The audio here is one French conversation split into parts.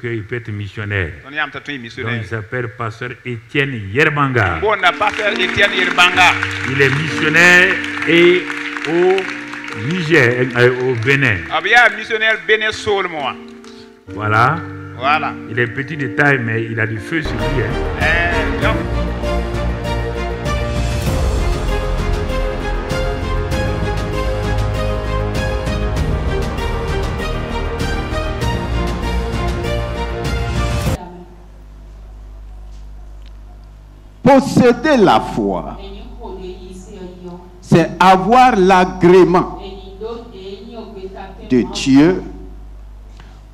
qu'il peut être missionnaire. Ton yam ta tun Donc missionnaire. il s'appelle pasteur Étienne Yerbanga. Bon na pasteur Étienne Yerbanga. Il est missionnaire et au Niger, au Bénin. Abia missionnaire Bénin Soul moi. Voilà. Voilà. Il est petit de taille, mais il a du feu sur lui. Donc, Posséder la foi, c'est avoir l'agrément de Dieu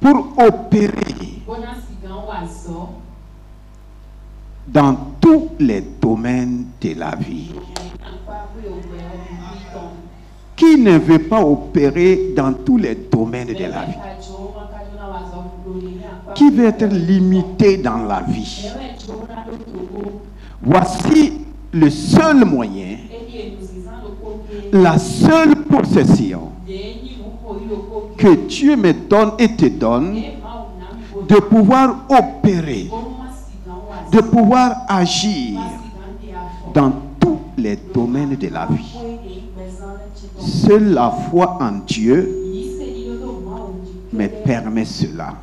pour opérer dans tous les domaines de la vie. Qui ne veut pas opérer dans tous les domaines de la vie? Qui veut être limité dans la vie? Voici le seul moyen, la seule possession que Dieu me donne et te donne, de pouvoir opérer, de pouvoir agir dans tous les domaines de la vie. Seule la foi en Dieu me permet cela.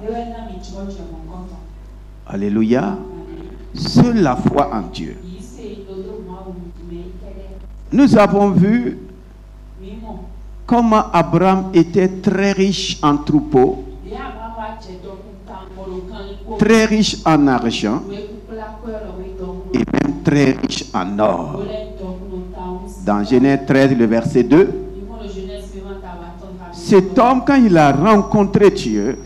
Alléluia. Seule la foi en Dieu. Nous avons vu comment Abraham était très riche en troupeaux, très riche en argent et même très riche en or. Dans Genèse 13, le verset 2, cet homme, quand il a rencontré Dieu,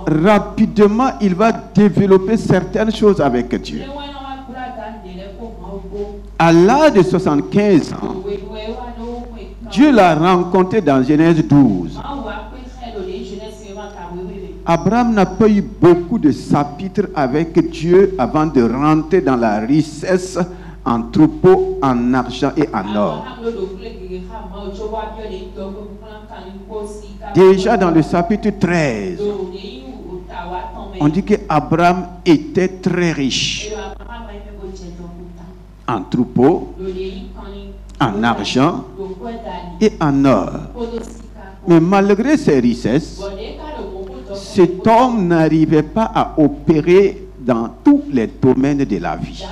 rapidement, il va développer certaines choses avec Dieu. À l'âge de 75 ans, Dieu l'a rencontré dans Genèse 12. Abraham n'a pas eu beaucoup de chapitres avec Dieu avant de rentrer dans la richesse en troupeaux, en argent et en or. Déjà dans le chapitre 13, on dit qu'Abraham était très riche en troupeaux, en argent et en or. Mais malgré ses richesses, cet homme n'arrivait pas à opérer dans tous les domaines de la vie.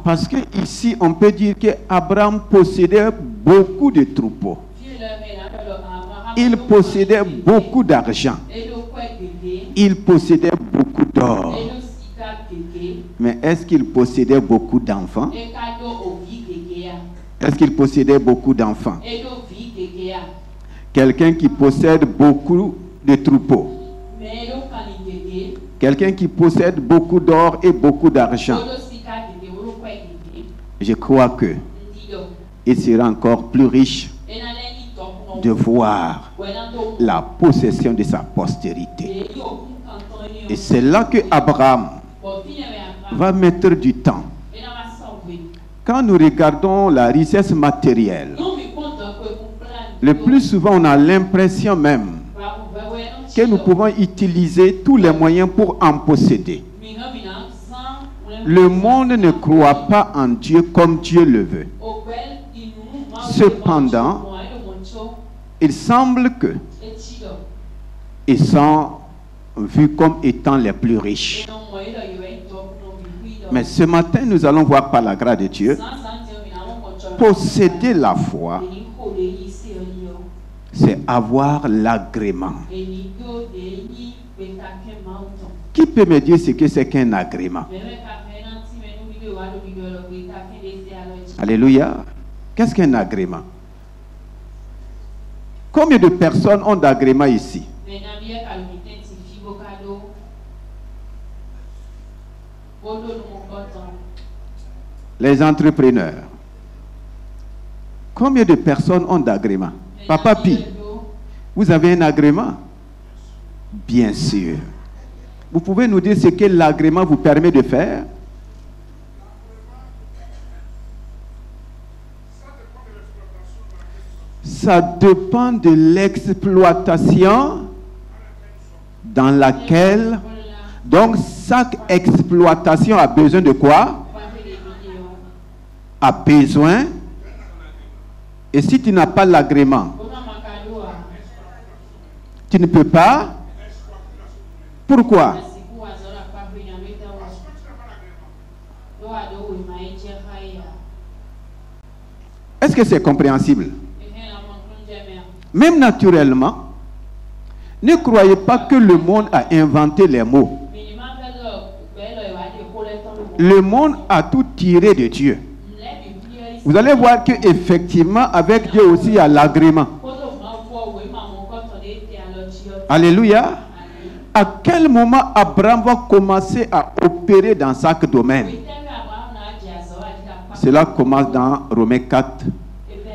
Parce que ici, on peut dire qu'Abraham possédait beaucoup de troupeaux. Il possédait beaucoup d'argent. Il possédait beaucoup d'or. Mais est-ce qu'il possédait beaucoup d'enfants? Est-ce qu'il possédait beaucoup d'enfants? Quelqu'un qui possède beaucoup de troupeaux. Quelqu'un qui possède beaucoup d'or et beaucoup d'argent. Je crois que il sera encore plus riche de voir la possession de sa postérité. Et c'est là que Abraham va mettre du temps. Quand nous regardons la richesse matérielle, le plus souvent on a l'impression même que nous pouvons utiliser tous les moyens pour en posséder. Le monde ne croit pas en Dieu comme Dieu le veut. Cependant, il semble que ils sont vus comme étant les plus riches. Mais ce matin, nous allons voir par la grâce de Dieu, posséder la foi, c'est avoir l'agrément. Qui peut me dire ce que c'est qu'un agrément? Alléluia. Qu'est-ce qu'un agrément? Combien de personnes ont d'agrément ici? Les entrepreneurs. Combien de personnes ont d'agrément? Papa Pi, vous avez un agrément? Bien sûr. Vous pouvez nous dire ce que l'agrément vous permet de faire? Ça dépend de l'exploitation dans laquelle... Donc, chaque exploitation a besoin de quoi? A besoin. Et si tu n'as pas l'agrément, tu ne peux pas. Pourquoi? Est-ce que c'est compréhensible? Même naturellement, ne croyez pas que le monde a inventé les mots. Le monde a tout tiré de Dieu. Vous allez voir que effectivement, avec Dieu aussi, il y a l'agrément. Alléluia. À quel moment Abraham va commencer à opérer dans chaque domaine? Cela commence dans Romains 4,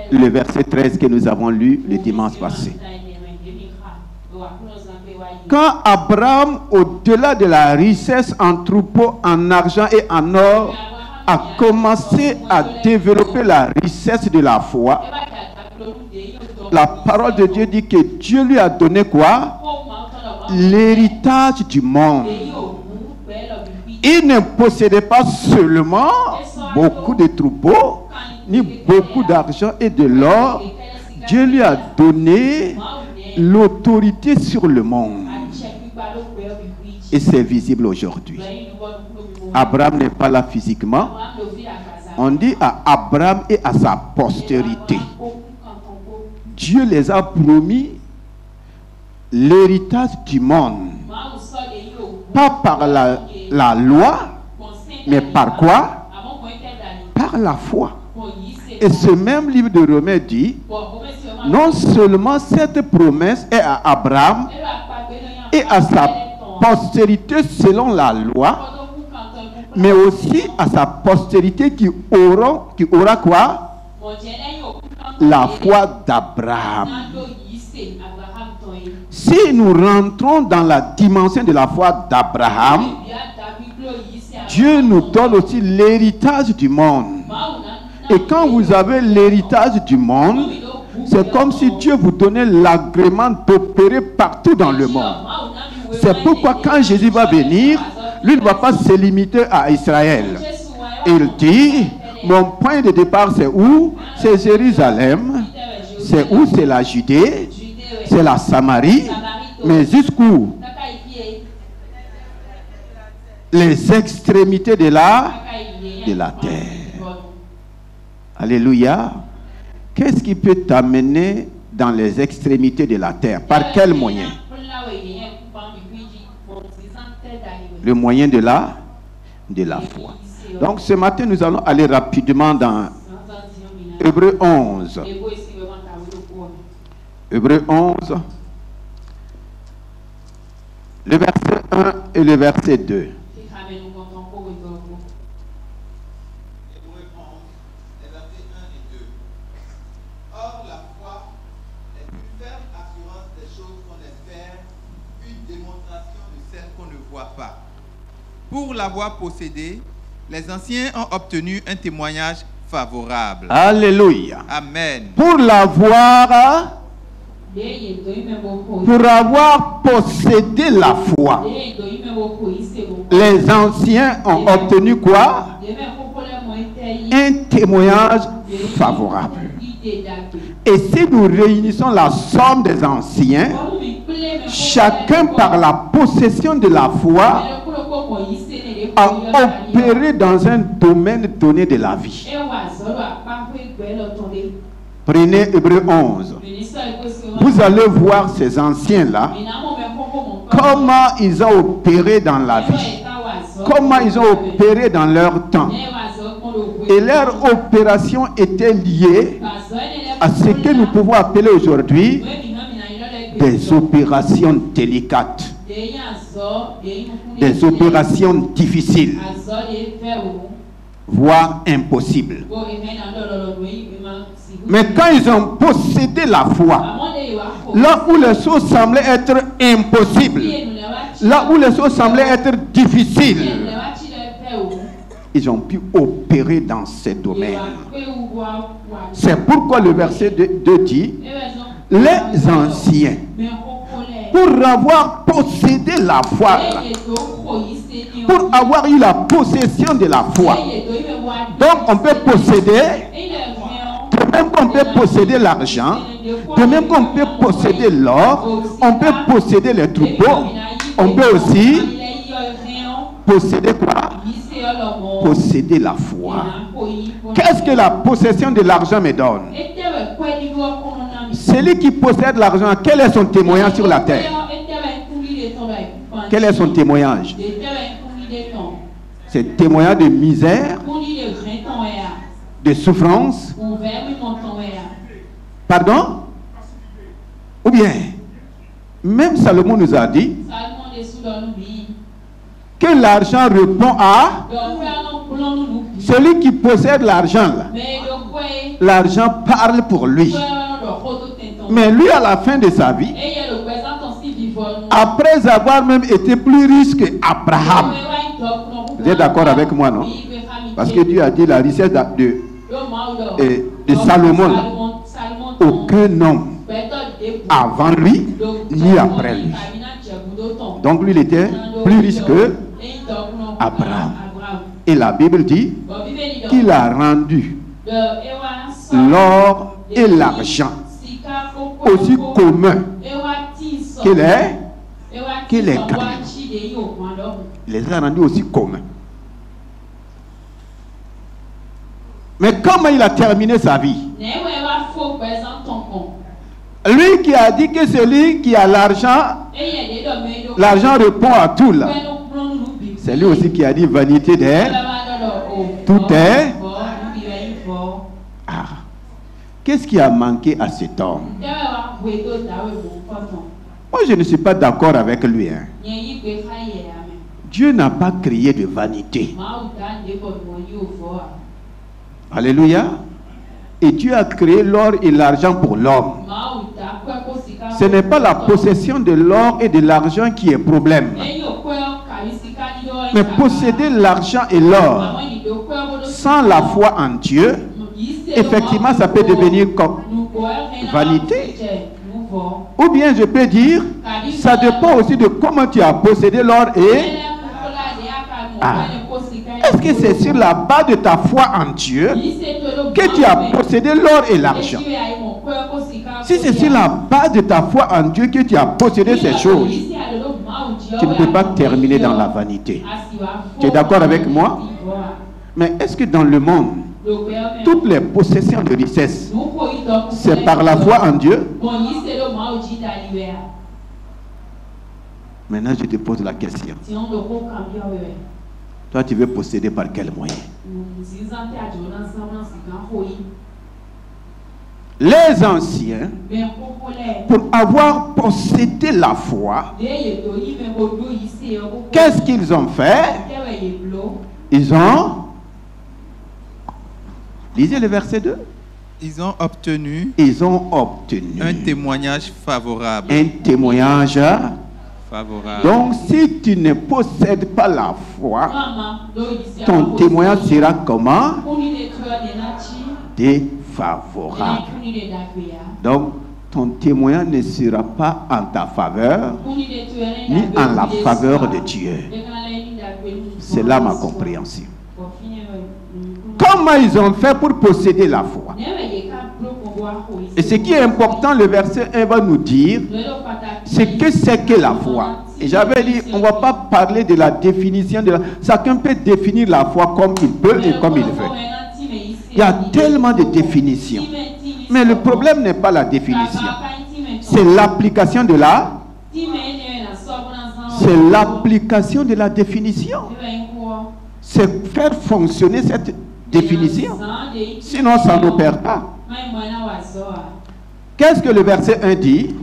le verset 13 que nous avons lu le dimanche passé. Quand Abraham, au-delà de la richesse en troupeaux, en argent et en or, a commencé à développer la richesse de la foi, la parole de Dieu dit que Dieu lui a donné quoi? L'héritage du monde. Il ne possédait pas seulement beaucoup de troupeaux, ni beaucoup d'argent et de l'or. Dieu lui a donné l'autorité sur le monde. Et c'est visible aujourd'hui. Abraham n'est pas là physiquement. On dit à Abraham et à sa postérité. Dieu les a promis l'héritage du monde. Pas par la loi, mais par quoi? Par la foi. Et ce même livre de Romains dit, non seulement cette promesse est à Abraham et à sa postérité selon la loi, mais aussi à sa postérité qui aura quoi? La foi d'Abraham. Si nous rentrons dans la dimension de la foi d'Abraham, Dieu nous donne aussi l'héritage du monde. Et quand vous avez l'héritage du monde, c'est comme si Dieu vous donnait l'agrément d'opérer partout dans le monde. C'est pourquoi quand Jésus va venir, lui ne va pas se limiter à Israël. Il dit, mon point de départ c'est où? C'est Jérusalem. C'est où? C'est la Judée. C'est la Samarie. Mais jusqu'où? Les extrémités de la terre. Alléluia. Qu'est-ce qui peut t'amener dans les extrémités de la terre? Par quel moyen? Le moyen de la foi. Donc ce matin, nous allons aller rapidement dans Hébreux 11. Hébreux 11, le verset 1 et le verset 2. Pour l'avoir possédé, les anciens ont obtenu un témoignage favorable. Alléluia. Amen. Pour avoir possédé la foi, les anciens ont obtenu quoi? Un témoignage favorable. Et si nous réunissons la somme des anciens, chacun par la possession de la foi a opéré dans un domaine donné de la vie. Prenez Hébreux 11. Vous allez voir ces anciens-là, comment ils ont opéré dans la vie, comment ils ont opéré dans leur temps. Et leur opération était liée à ce que nous pouvons appeler aujourd'hui des opérations délicates, des opérations difficiles, voire impossibles. Mais quand ils ont possédé la foi, là où les choses semblaient être impossibles, là où les choses semblaient être difficiles, ils ont pu opérer dans ces domaines. C'est pourquoi le verset 2 dit, les anciens, pour avoir possédé la foi, pour avoir eu la possession de la foi. Donc on peut posséder, de même qu'on peut posséder l'argent, de même qu'on peut posséder l'or, on peut posséder les troupeaux, on peut aussi posséder quoi? Posséder la foi. Qu'est-ce que la possession de l'argent me donne? Celui qui possède l'argent, quel est son témoignage sur la terre? Quel est son témoignage? C'est témoignage de misère, de souffrance. Pardon? Ou bien, même Salomon nous a dit que l'argent répond à celui qui possède l'argent. L'argent parle pour lui. Mais lui, à la fin de sa vie, après avoir même été plus riche qu'Abraham, vous êtes d'accord avec moi, non? Parce que Dieu a dit la richesse de Salomon, aucun homme avant lui ni après lui. Donc lui, il était plus riche que Abraham. Et la Bible dit qu'il a rendu l'or et l'argent aussi commun que les grands. Il les a rendus aussi communs. Mais comment il a terminé sa vie? Lui qui a dit que celui qui a l'argent, l'argent répond à tout là. C'est lui aussi qui a dit vanité d'air. Tout est. Ah. Qu'est-ce qui a manqué à cet homme? Moi, je ne suis pas d'accord avec lui. Hein. Dieu n'a pas créé de vanité. Alléluia. Et Dieu a créé l'or et l'argent pour l'homme. Ce n'est pas la possession de l'or et de l'argent qui est problème. Mais posséder l'argent et l'or sans la foi en Dieu, effectivement, ça peut devenir comme vanité. Ou bien je peux dire, ça dépend aussi de comment tu as possédé l'or et... Ah. Est-ce que c'est sur la base de ta foi en Dieu que tu as possédé l'or et l'argent? Si c'est sur la base de ta foi en Dieu que tu as possédé ces choses, tu ne peux pas terminer dans la vanité. Tu es d'accord avec moi? Mais est-ce que dans le monde, toutes les possessions de richesse, c'est par la foi en Dieu? Maintenant, je te pose la question. Toi, tu veux posséder par quel moyen? Les anciens, pour avoir possédé la foi, qu'est-ce qu'ils ont fait? Ils ont... Lisez le verset 2. Ils ont obtenu un témoignage favorable. Un témoignage favorable. Donc, si tu ne possèdes pas la foi, ton témoignage sera comment? Défavorable. Donc, ton témoignage ne sera pas en ta faveur, ni en la faveur de Dieu. C'est là ma compréhension. Comment ils ont fait pour posséder la foi? Et ce qui est important, le verset 1 va nous dire, c'est que la foi. Et j'avais dit, on ne va pas parler de la définition de la... Chacun peut définir la foi comme il peut et comme il veut. Il y a tellement de définitions. Mais le problème n'est pas la définition. C'est l'application de la... C'est l'application de la définition. C'est faire fonctionner cette définition. Sinon, ça n'opère pas. Qu'est-ce que le verset 1 dit?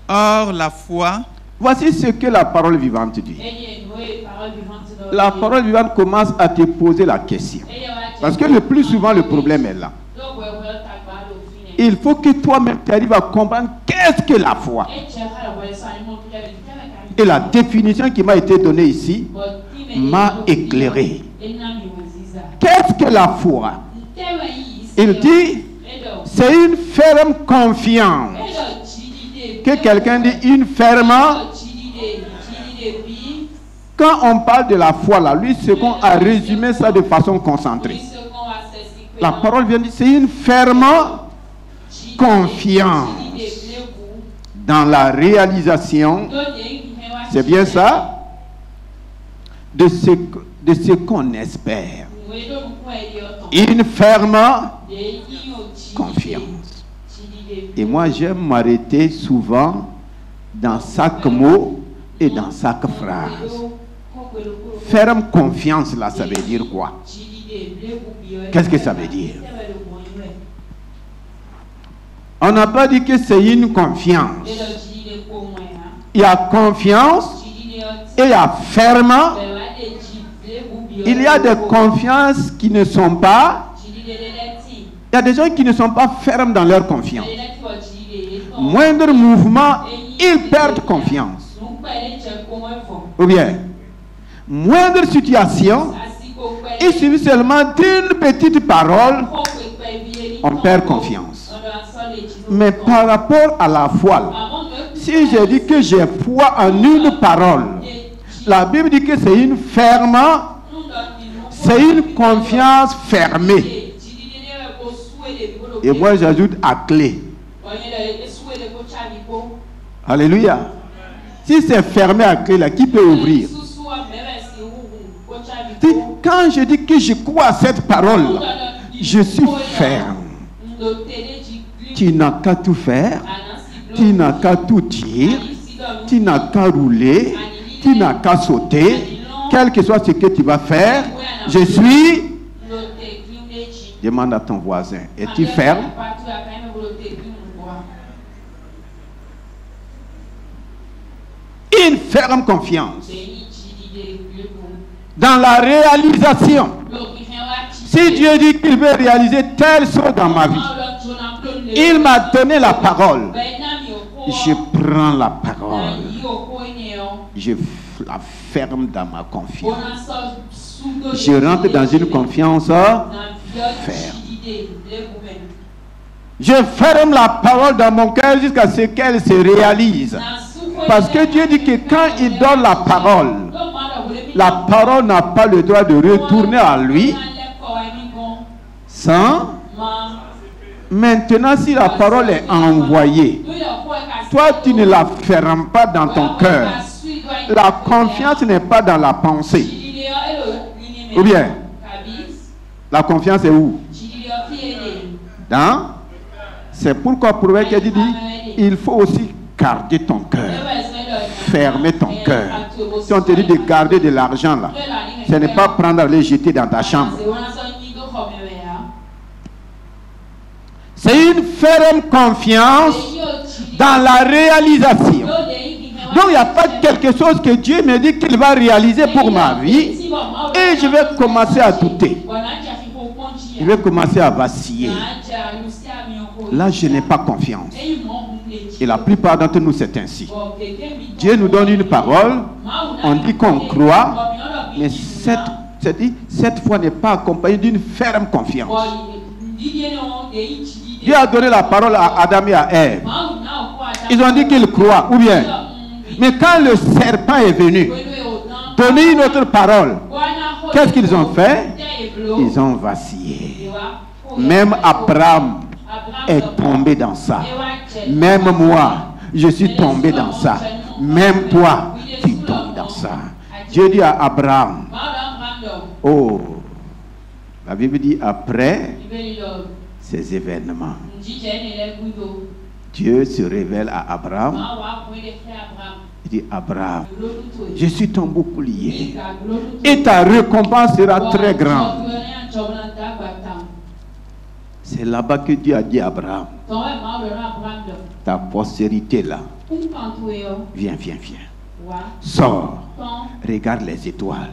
Or, la foi... Voici ce que la parole vivante dit. La parole vivante commence à te poser la question. Parce que le plus souvent, le problème est là. Il faut que toi-même tu arrives à comprendre qu'est-ce que la foi. Et la définition qui m'a été donnée ici m'a éclairé. Qu'est-ce que la foi? Il dit, c'est une ferme confiance. Que quelqu'un dit une ferme. Quand on parle de la foi, là, lui, c'est qu'on a résumé ça de façon concentrée. La parole vient dire, c'est une ferme confiance dans la réalisation, c'est bien ça, de ce qu'on espère. Une ferme confiance. Et moi, j'aime m'arrêter souvent dans chaque mot et dans chaque phrase. Ferme confiance, là, ça veut dire quoi? Qu'est-ce que ça veut dire? On n'a pas dit que c'est une confiance. Il y a confiance et il y a ferme. Il y a des confiances qui ne sont pas. Il y a des gens qui ne sont pas fermes dans leur confiance. Moindre mouvement, ils perdent confiance. Ou bien, moindre situation, il suffit seulement d'une petite parole, on perd confiance. Mais par rapport à la foi, si je dis que j'ai foi en une parole, la Bible dit que c'est une ferme, c'est une confiance fermée. Et moi j'ajoute à clé. Alléluia. Si c'est fermé à clé, là, qui peut ouvrir? Quand je dis que je crois à cette parole, je suis ferme. Tu n'as qu'à tout faire, tu n'as qu'à tout dire, tu n'as qu'à rouler, tu n'as qu'à sauter, quel que soit ce que tu vas faire, je suis. Demande à ton voisin, es-tu ferme? Une ferme confiance dans la réalisation. Si Dieu dit qu'il veut réaliser telle chose dans ma vie, il m'a donné la parole. Je prends la parole. Je la ferme dans ma confiance. Je rentre dans une confiance ferme. Je ferme la parole dans mon cœur jusqu'à ce qu'elle se réalise. Parce que Dieu dit que quand il donne la parole n'a pas le droit de retourner à lui sans. Maintenant, si la parole est envoyée, toi tu ne la fermes pas dans ton cœur. La confiance n'est pas dans la pensée. Ou bien, la confiance est où? Dans. C'est pourquoi Proverbe dit, il faut aussi garder ton cœur. Fermer ton cœur. Si on te dit de garder de l'argent là, ce n'est pas prendre et le jeter dans ta chambre. C'est une ferme confiance dans la réalisation. Donc il n'y a pas quelque chose que Dieu me dit qu'il va réaliser pour ma vie et je vais commencer à douter. Je vais commencer à vaciller. Là, je n'ai pas confiance. Et la plupart d'entre nous, c'est ainsi. Dieu nous donne une parole, on dit qu'on croit, mais cette foi n'est pas accompagnée d'une ferme confiance. Dieu a donné la parole à Adam et à Ève. Ils ont dit qu'ils croient, ou bien. Mais quand le serpent est venu donner une autre parole, qu'est-ce qu'ils ont fait? Ils ont vacillé. Même Abraham est tombé dans ça. Même moi, je suis tombé dans ça. Même toi, tu tombes dans ça. Dieu dit à Abraham, oh, la Bible dit après ces événements, Dieu se révèle à Abraham. Il dit, Abraham, je suis ton bouclier et ta récompense sera très grande. C'est là-bas que Dieu a dit à Abraham, ta postérité là, viens, viens, viens. Sors, regarde les étoiles,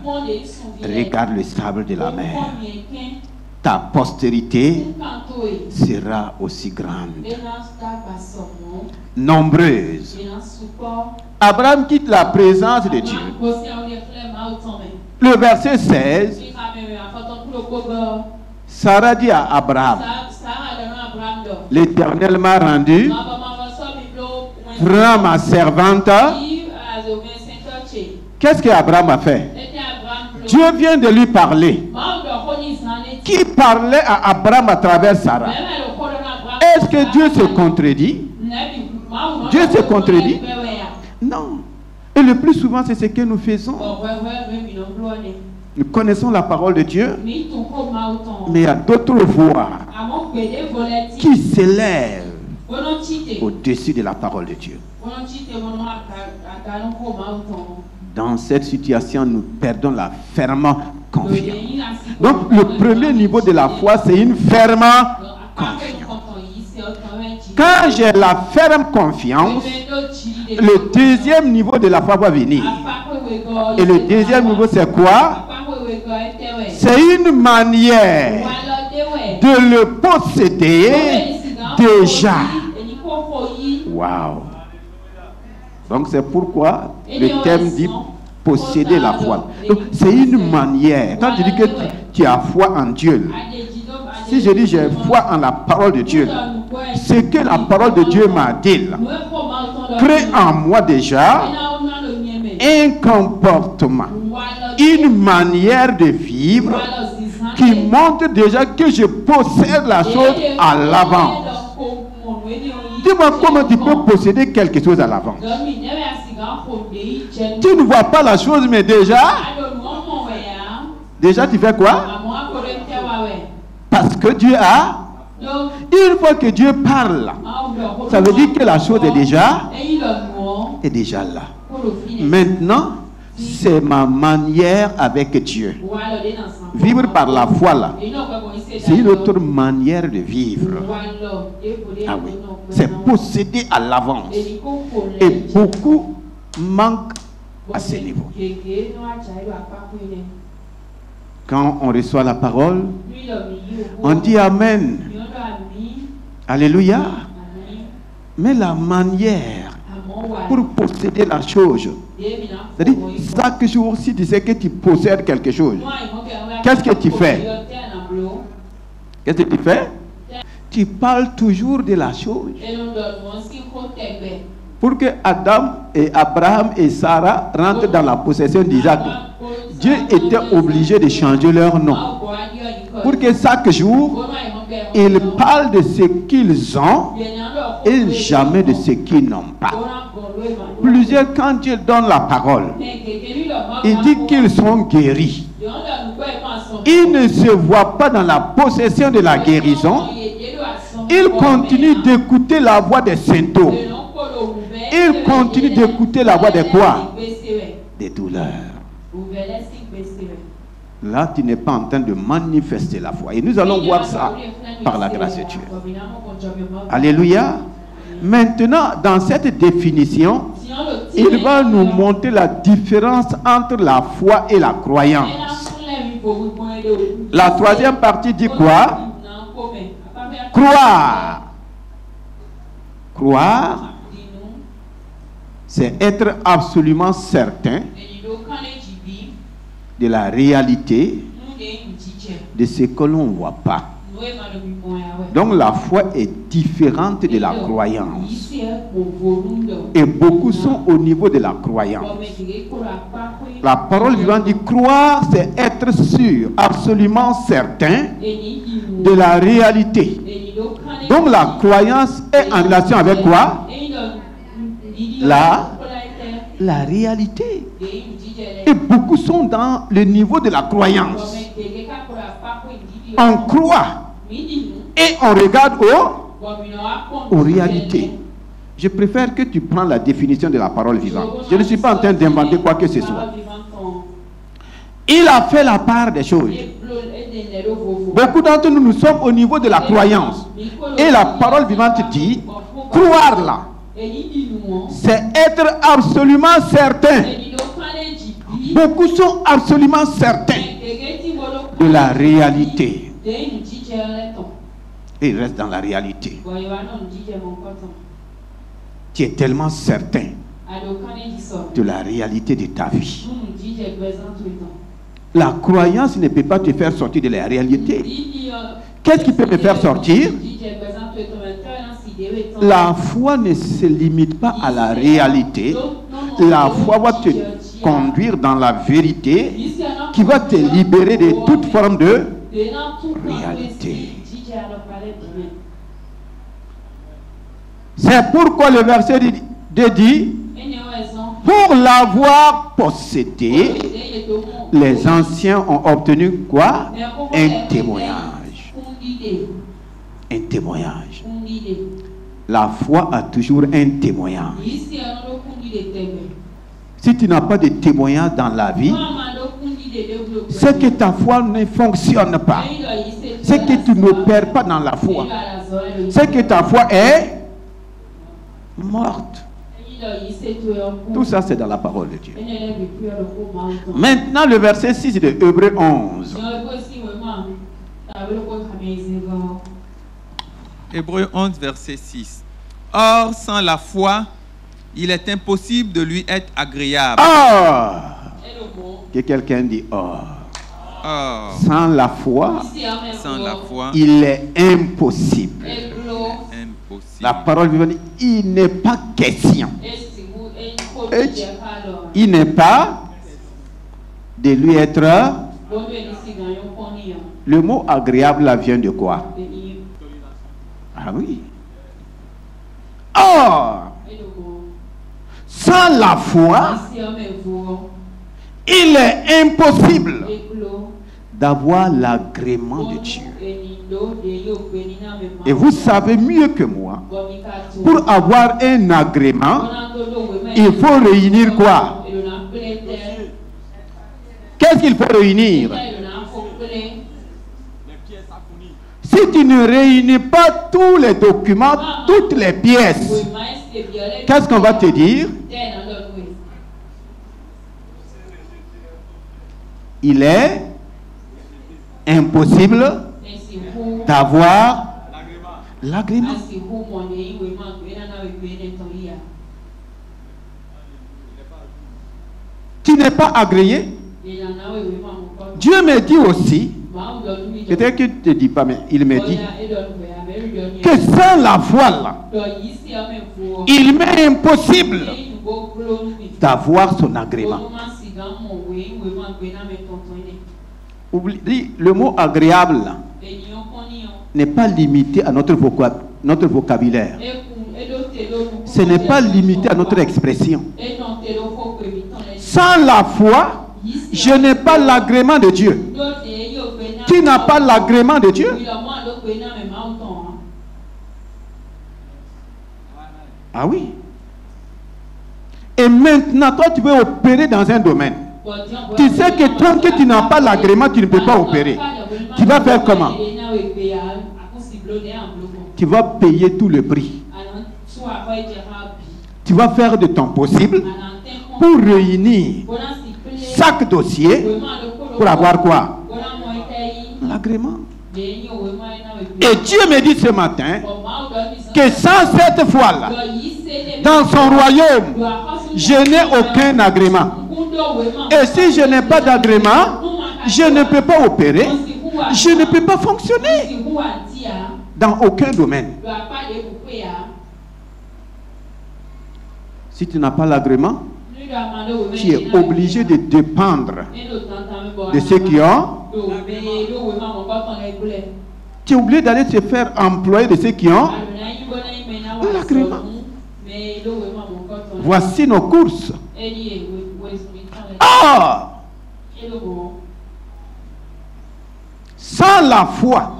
regarde le sable de la mer. Ta postérité sera aussi grande, nombreuse. Abraham quitte la présence de Dieu Le verset 16, Sarah dit à Abraham, l'Éternel m'a rendu, prends ma servante. Qu'est-ce qu'Abraham a fait? Dieu vient de lui parler. Qui parlait à Abraham à travers Sarah? Est-ce que Dieu se contredit? Dieu se contredit? Non. Et le plus souvent, c'est ce que nous faisons. Nous connaissons la parole de Dieu, mais il y a d'autres voix qui s'élèvent au-dessus de la parole de Dieu. Dans cette situation, nous perdons la ferme confiance. Donc, le premier niveau de la foi, c'est une ferme confiance. Quand j'ai la ferme confiance, le deuxième niveau de la foi va venir. Et le deuxième niveau, c'est quoi? C'est une manière de le posséder déjà. Waouh! Donc c'est pourquoi le thème dit posséder la foi. Donc c'est une manière. Quand tu dis que tu as foi en Dieu, si je dis j'ai foi en la parole de Dieu, c'est que la parole de Dieu m'a dit, crée en moi déjà un comportement, une manière de vivre qui montre déjà que je possède la chose à l'avance. Dis-moi comment tu peux posséder quelque chose à l'avance. Tu ne vois pas la chose, mais déjà tu fais quoi? Parce que Dieu a. Une fois que Dieu parle, ça veut dire que la chose est déjà là. Maintenant, c'est ma manière avec Dieu. Vivre par la foi là, c'est une autre manière de vivre. Ah oui, c'est posséder à l'avance. Et beaucoup manquent à ce niveau. Quand on reçoit la parole, on dit Amen. Alléluia. Mais la manière pour posséder la chose, c'est-à-dire chaque jour, si tu sais que tu possèdes quelque chose, qu'est-ce que tu fais? Qu'est-ce que tu fais? Tu parles toujours de la chose. Pour que Adam et Abraham et Sarah rentrent dans la possession d'Isaac, Dieu était obligé de changer leur nom. Pour que chaque jour, ils parlent de ce qu'ils ont et jamais de ce qu'ils n'ont pas. Plusieurs, quand Dieu donne la parole, il dit qu'ils sont guéris. Ils ne se voient pas dans la possession de la guérison. Ils continuent d'écouter la voix des symptômes. Ils continuent d'écouter la voix de quoi? Des douleurs. Là, tu n'es pas en train de manifester la foi. Et nous allons voir ça par la grâce de Dieu. Alléluia. Maintenant, dans cette définition, il va nous montrer la différence entre la foi et la croyance. La troisième partie dit quoi? Croire. Croire, c'est être absolument certain de la réalité de ce que l'on ne voit pas. Donc la foi est différente de la croyance. Et beaucoup sont au niveau de la croyance. La parole vivante dit croire, c'est être sûr, absolument certain de la réalité. Donc la croyance est en relation avec quoi? La réalité. Et beaucoup sont dans le niveau de la croyance. On croit et on regarde aux réalités. Je préfère que tu prends la définition de la parole vivante. Je ne suis pas en train d'inventer quoi que ce soit. Il a fait la part des choses. Beaucoup d'entre nous, nous sommes au niveau de la croyance. Et la parole vivante dit, croire là, c'est être absolument certain. Beaucoup sont absolument certains de la réalité. Et ils restent dans la réalité. Tu es tellement certain de la réalité de ta vie. La croyance ne peut pas te faire sortir de la réalité. Qu'est-ce qui peut me faire sortir? La foi ne se limite pas à la réalité. La foi va te conduire dans la vérité qui va te libérer de toute forme de réalité. C'est pourquoi le verset 2 dit: pour l'avoir possédé, les anciens ont obtenu quoi? Un témoignage. Un témoignage. La foi a toujours un témoignage. Si tu n'as pas de témoignage dans la vie, c'est que ta foi ne fonctionne pas. C'est que tu n'opères pas dans la foi. C'est que ta foi est morte. Tout ça, c'est dans la parole de Dieu. Maintenant, le verset 6 de Hébreux 11. Hébreux 11, verset 6. Or, sans la foi, il est impossible de lui être agréable. Que quelqu'un dit or. Sans la foi, il est impossible. La parole vivante dit, il n'est pas question. Il n'est pas de lui être. Le mot agréable là vient de quoi? Ah oui. Or, sans la foi, il est impossible d'avoir l'agrément de Dieu. Et vous savez mieux que moi, pour avoir un agrément, il faut réunir quoi? Qu'est-ce qu'il faut réunir? Si tu ne réunis pas tous les documents, toutes les pièces, qu'est-ce qu'on va te dire? Il est impossible d'avoir l'agrément. Tu n'es pas agréé. Dieu me dit aussi, peut-être qu'il ne te dit pas, mais il me dit que sans la foi là, il m'est impossible d'avoir son agrément. Oublie, le mot agréable là, n'est pas limité à notre vocabulaire. Ce n'est pas limité à notre expression. Sans la foi, je n'ai pas l'agrément de Dieu. Tu n'as pas l'agrément de Dieu. Ah oui. Et maintenant, toi, tu veux opérer dans un domaine. Tu sais que tant que tu n'as pas l'agrément, tu ne peux pas opérer. Tu vas faire comment? Tu vas payer tout le prix. Tu vas faire de ton possible pour réunir chaque dossier pour avoir quoi? L'agrément. Et Dieu me dit ce matin que sans cette foi-là, dans son royaume, je n'ai aucun agrément. Et si je n'ai pas d'agrément, je ne peux pas opérer, je ne peux pas fonctionner dans aucun domaine. Si tu n'as pas l'agrément, tu es obligé de dépendre de ceux qui ont. Tu es obligé d'aller te faire employer de ceux qui ont l'agrément. Voici nos courses. Sans la foi,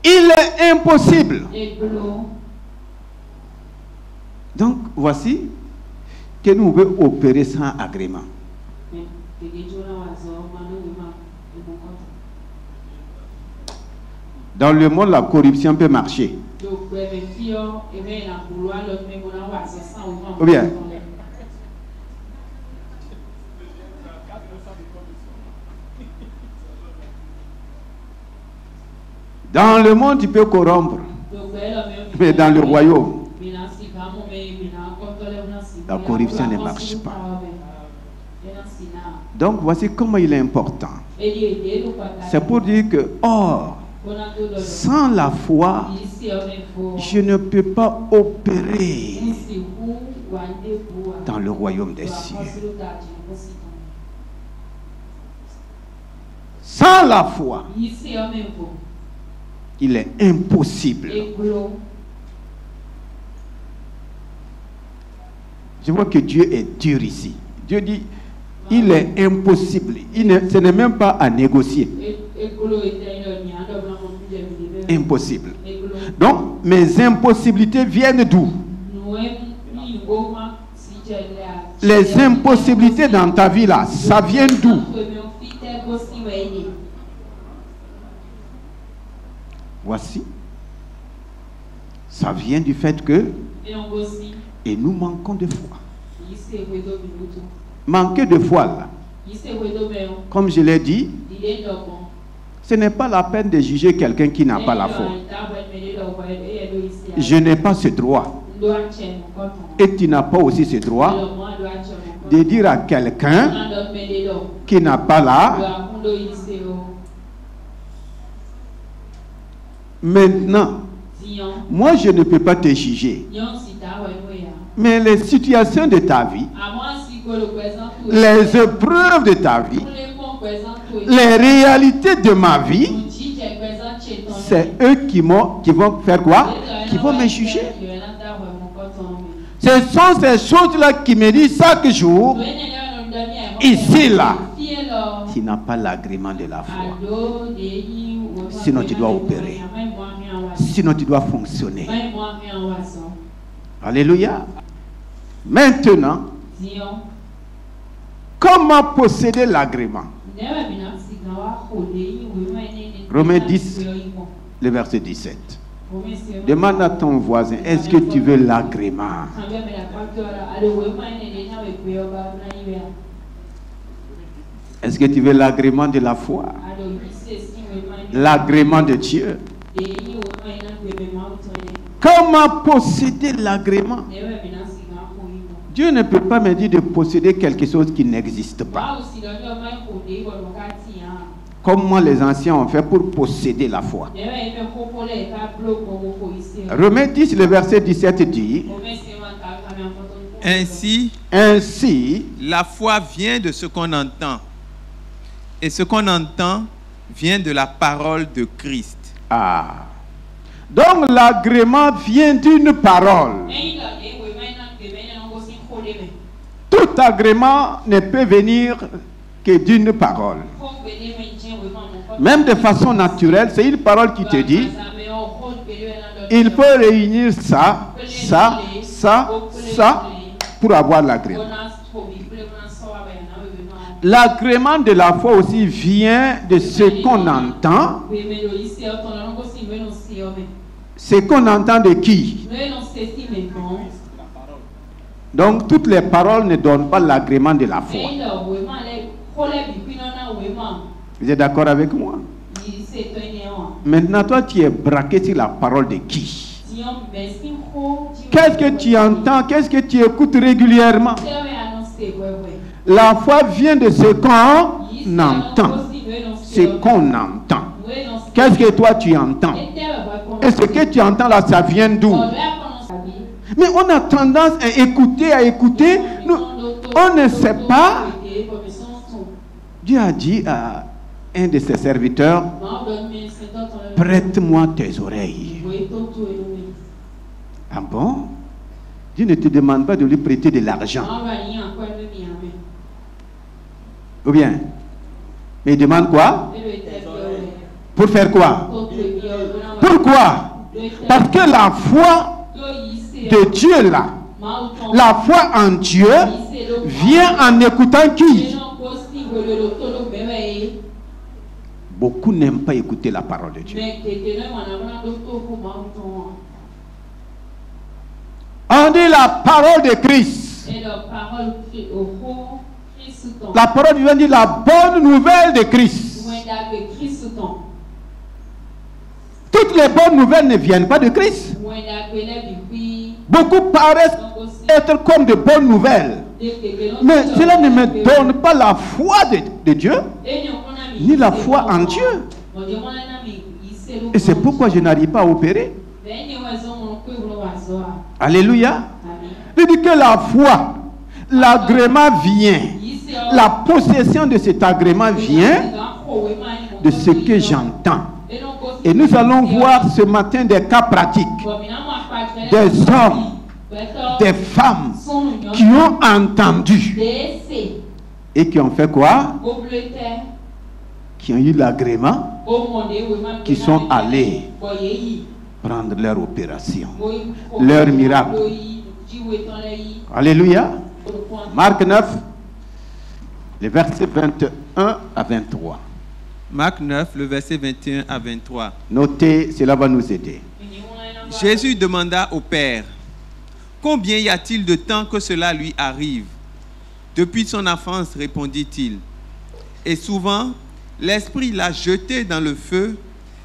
il est impossible. Donc, voici que nous pouvons opérer sans agrément. Dans le monde, la corruption peut marcher. Ou bien, dans le monde, tu peux corrompre. Mais dans le royaume, la corruption ne marche pas. Donc voici comment il est important. C'est pour dire que, or, sans la foi, je ne peux pas opérer dans le royaume des cieux. Sans la foi, il est impossible. Je vois que Dieu est dur ici. Dieu dit, il est impossible. Ce n'est même pas à négocier. Impossible. Donc, mes impossibilités viennent d'où? Les impossibilités dans ta vie là, ça vient d'où? Voici. Ça vient du fait que et nous manquons de foi. Manquer de foi là, comme je l'ai dit, ce n'est pas la peine de juger quelqu'un qui n'a pas la foi. Je n'ai pas ce droit. Et tu n'as pas aussi ce droit de dire à quelqu'un qui n'a pas la. Maintenant, moi je ne peux pas te juger. Mais les situations de ta vie, les épreuves de ta vie, les réalités de ma vie, c'est eux qui vont faire quoi? Qui vont me juger. Ce sont ces choses-là qui me disent chaque jour, ici, là, tu n'as pas l'agrément de la foi. Sinon, tu dois opérer. Sinon, tu dois fonctionner. Alléluia. Maintenant, comment posséder l'agrément? Romains 10, le verset 17. Demande à ton voisin, est-ce que tu veux l'agrément? Est-ce que tu veux l'agrément de la foi? L'agrément de Dieu? Comment posséder l'agrément? Dieu ne peut pas me dire de posséder quelque chose qui n'existe pas. Comment les anciens ont fait pour posséder la foi? Romains 10, le verset 17 dit, Ainsi, la foi vient de ce qu'on entend. Et ce qu'on entend vient de la parole de Christ. Ah. Donc l'agrément vient d'une parole. Tout agrément ne peut venir que d'une parole. Même de façon naturelle, c'est une parole qui te dit, il faut réunir ça, ça, ça, ça, pour avoir l'agrément. L'agrément de la foi aussi vient de ce qu'on entend. Ce qu'on entend de qui? Donc toutes les paroles ne donnent pas l'agrément de la foi. Vous êtes d'accord avec moi? Maintenant, toi, tu es braqué sur la parole de qui? Qu'est-ce que tu entends? Qu'est-ce que tu écoutes régulièrement? La foi vient de ce qu'on entend. Ce qu'on entend. Qu'est-ce que toi tu entends? Et ce que tu entends là, ça vient d'où? Mais on a tendance à écouter. Nous, on ne sait pas. Dieu a dit à un de ses serviteurs, prête-moi tes oreilles. Ah bon? Dieu ne te demande pas de lui prêter de l'argent. Ou bien? Mais il demande quoi? Pour faire quoi? Pourquoi? Parce que la foi de Dieu là, la foi en Dieu vient en écoutant qui? Beaucoup n'aiment pas écouter la parole de Dieu. On dit la parole de Christ. La parole vient dire la bonne nouvelle de Christ. Toutes les bonnes nouvelles ne viennent pas de Christ. Beaucoup paraissent être comme de bonnes nouvelles. Mais cela ne me donne pas la foi de Dieu, ni la foi en Dieu. Et c'est pourquoi je n'arrive pas à opérer. Alléluia. Il dit que la foi, l'agrément vient. La possession de cet agrément vient de ce que j'entends. Et nous allons voir ce matin des cas pratiques. Des hommes, des femmes qui ont entendu et qui ont fait quoi? Qui ont eu l'agrément, qui sont allés prendre leur opération, leur miracle. Alléluia. Marc 9, les versets 21 à 23. Marc 9, le verset 21 à 23. Notez, cela va nous aider. Jésus demanda au Père, combien y a-t-il de temps que cela lui arrive? Depuis son enfance, répondit-il. Et souvent, l'Esprit l'a jeté dans le feu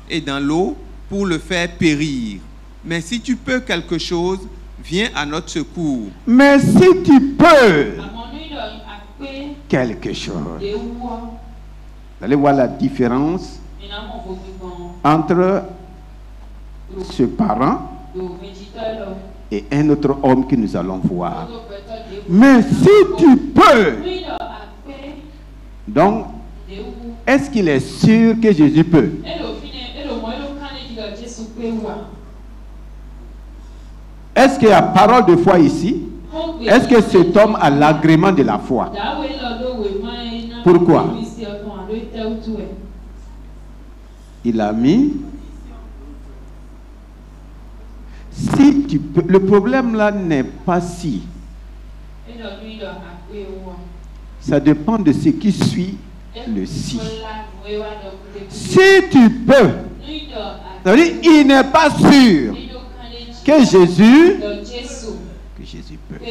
et dans l'eau pour le faire périr. Mais si tu peux quelque chose, viens à notre secours. Mais si tu peux quelque chose. Vous allez voir la différence entre ce parent et un autre homme que nous allons voir. Mais si tu peux. Donc, est-ce qu'il est sûr que Jésus peut? Est-ce qu'il y a parole de foi ici? Est-ce que cet homme a l'agrément de la foi? Pourquoi? Il a mis. Si tu peux. Le problème là n'est pas si. Ça dépend de ce qui suit le si. Si tu peux. C'est-à-dire, il n'est pas sûr que Jésus peut.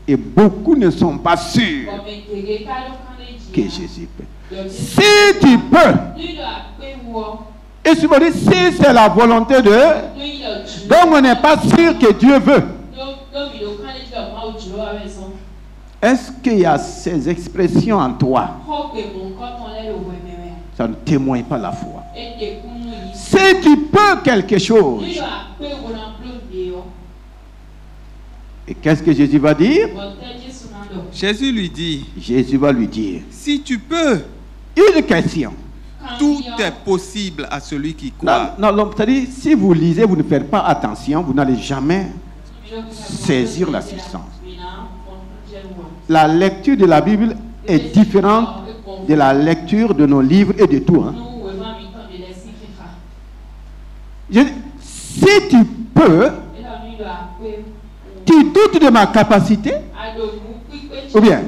Et beaucoup ne sont pas sûrs que Jésus peut. Si tu peux. Et si c'est la volonté de Dieu, donc on n'est pas sûr que Dieu veut. Est-ce qu'il y a ces expressions en toi? Ça ne témoigne pas la foi. Si tu peux quelque chose. Et qu'est-ce que Jésus va dire? Jésus va lui dire. Si tu peux. Une question. Tout est possible à celui qui croit. Non, c'est-à-dire, si vous lisez, vous ne faites pas attention, vous n'allez jamais saisir la substance. La lecture de la Bible est différente de la lecture de nos livres et de tout. Hein. Si tu peux, tu doutes de ma capacité? Ou bien?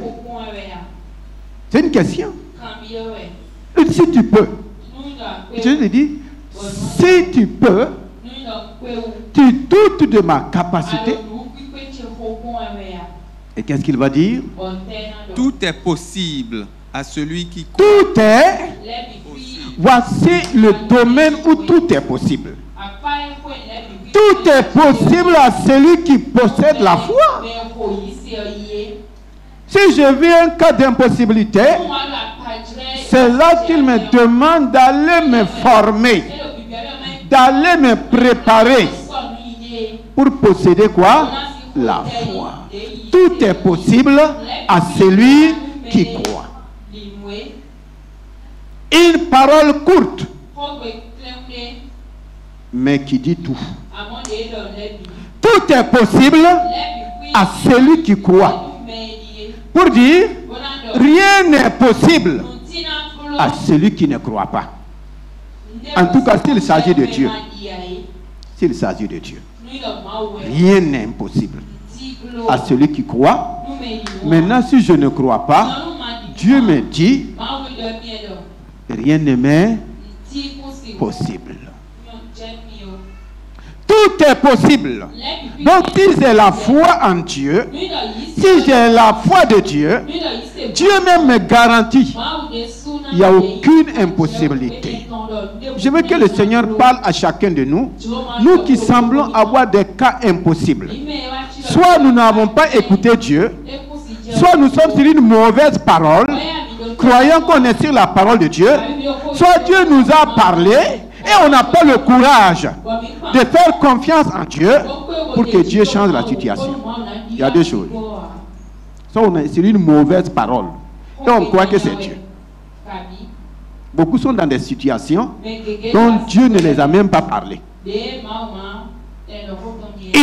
C'est une question. Si tu peux. Je lui dis, si tu peux, tu doutes de ma capacité. Et qu'est-ce qu'il va dire? Tout est possible à celui qui croit. Tout est. Voici le domaine où tout est possible. Tout est possible à celui qui possède la foi. Si je vis un cas d'impossibilité, c'est là qu'il me demande d'aller me former, d'aller me préparer pour posséder quoi? La foi. Tout est possible à celui qui croit. Une parole courte, mais qui dit tout. Tout est possible à celui qui croit. Pour dire, rien n'est possible à celui qui ne croit pas. En tout cas, s'il s'agit de Dieu. S'il s'agit de Dieu. Rien n'est impossible à celui qui croit. Maintenant, si je ne crois pas, Dieu me dit, rien ne m'est possible. Tout est possible. Donc, si j'ai la foi en Dieu, si j'ai la foi de Dieu, Dieu même me garantit, il n'y a aucune impossibilité. Je veux que le Seigneur parle à chacun de nous, nous qui semblons avoir des cas impossibles. Soit nous n'avons pas écouté Dieu, Soit nous sommes sur une mauvaise parole, croyant qu'on est sur la parole de Dieu, soit Dieu nous a parlé et on n'a pas le courage de faire confiance en Dieu pour que Dieu change la situation. Il y a deux choses. Soit on est sur une mauvaise parole et on croit que c'est Dieu. Beaucoup sont dans des situations dont Dieu ne les a même pas parlé. Ils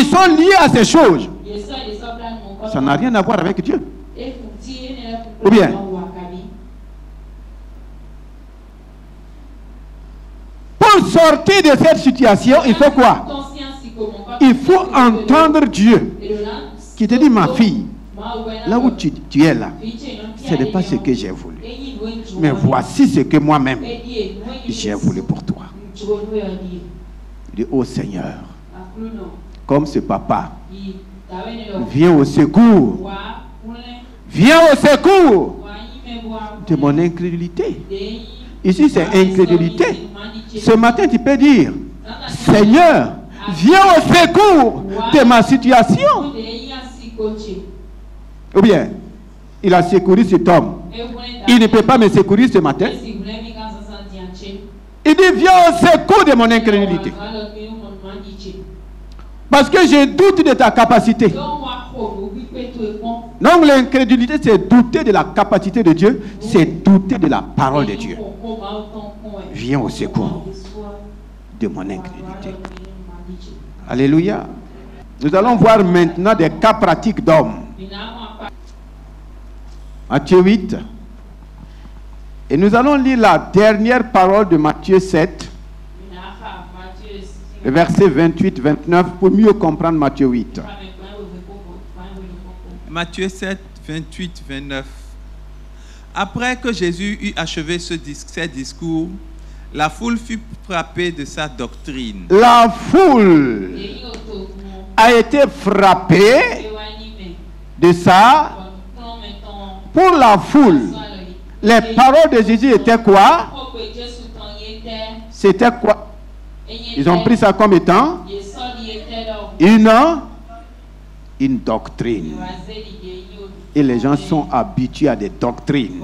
sont liés à ces choses. Ça n'a rien à voir avec Dieu. Ou bien, pour sortir de cette situation, il faut quoi? Il faut entendre Dieu qui te dit, ma fille, là où tu es là, ce n'est pas ce que j'ai voulu. Mais voici ce que moi-même j'ai voulu pour toi. Il dit, oh Seigneur, comme ce papa vient au secours. Viens au secours de mon incrédulité. Ici, c'est incrédulité. Ce matin, tu peux dire, Seigneur, viens au secours de ma situation. Ou bien, il a secouru cet homme. Il ne peut pas me secourir ce matin. Il dit, viens au secours de mon incrédulité. Parce que je doute de ta capacité. Donc l'incrédulité, c'est douter de la capacité de Dieu, c'est douter de la parole de Dieu. Viens au secours de mon incrédulité. Alléluia. Nous allons voir maintenant des cas pratiques d'hommes. Matthieu 8. Et nous allons lire la dernière parole de Matthieu 7. Le verset 28-29 pour mieux comprendre Matthieu 8. Matthieu 7, 28-29. Après que Jésus eut achevé ces discours, la foule fut frappée de sa doctrine. La foule a été frappée de ça. Pour la foule, les paroles de Jésus étaient quoi? C'était quoi? Ils ont pris ça comme étant une doctrine. Et les gens sont habitués à des doctrines.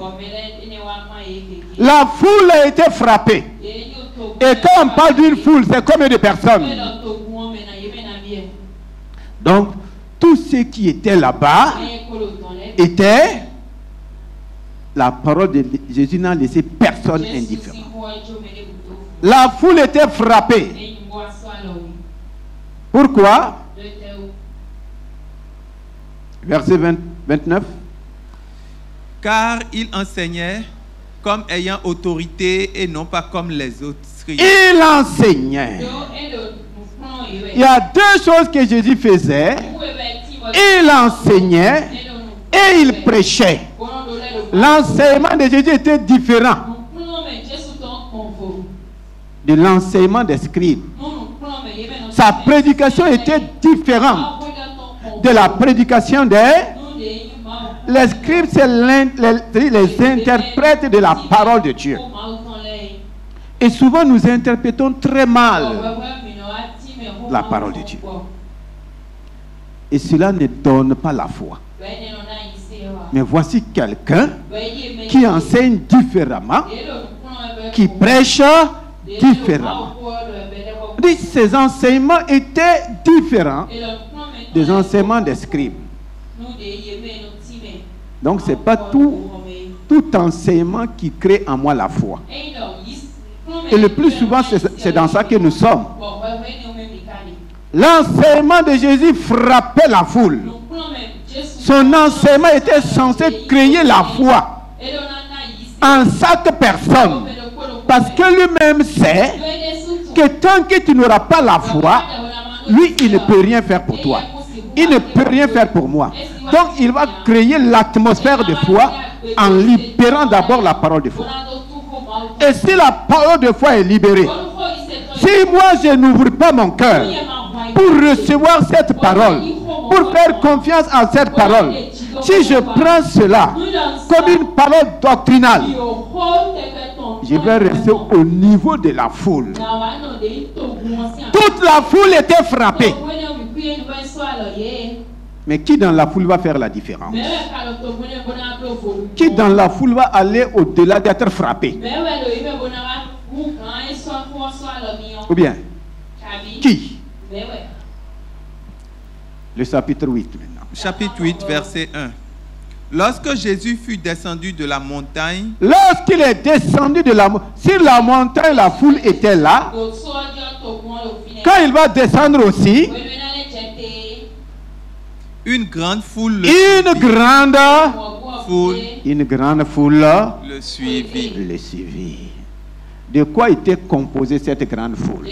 La foule a été frappée. Et quand on parle d'une foule, c'est combien de personnes? Donc, tous ceux qui étaient là-bas étaient... La parole de Jésus n'a laissé personne indifférent. La foule était frappée. Pourquoi? Verset 29. Car il enseignait comme ayant autorité et non pas comme les autres. Il enseignait. Il y a deux choses que Jésus faisait. Il enseignait et il prêchait. L'enseignement de Jésus était différent de l'enseignement des scribes. Sa prédication était différente de la prédication des... Les scribes, c'est les interprètes de la parole de Dieu. Et souvent, nous interprétons très mal la parole de Dieu. Et cela ne donne pas la foi. Mais voici quelqu'un qui enseigne différemment, qui prêche différemment. Ces enseignements étaient différents des enseignements des scribes. Donc ce n'est pas tout enseignement qui crée en moi la foi. Et le plus souvent, c'est dans ça que nous sommes. L'enseignement de Jésus frappait la foule. Son enseignement était censé créer la foi en chaque personne. Parce que lui-même sait que tant que tu n'auras pas la foi, lui, il ne peut rien faire pour toi. Il ne peut rien faire pour moi. Donc, il va créer l'atmosphère de foi en libérant d'abord la parole de foi. Et si la parole de foi est libérée, si moi, je n'ouvre pas mon cœur pour recevoir cette parole, pour faire confiance en cette parole, si je prends cela comme une parole doctrinale, je vais rester au niveau de la foule. Toute la foule était frappée. Mais qui dans la foule va faire la différence? Qui dans la foule va aller au-delà d'être frappé? Ou bien, qui? Le chapitre 8 maintenant. Chapitre 8, verset 1. Lorsque Jésus fut descendu de la montagne, Lorsqu'il est descendu de la montagne, sur la montagne, la foule était là. Quand il va descendre aussi, une grande foule une grande foule le suivit. le suivit. De quoi était composée cette grande foule?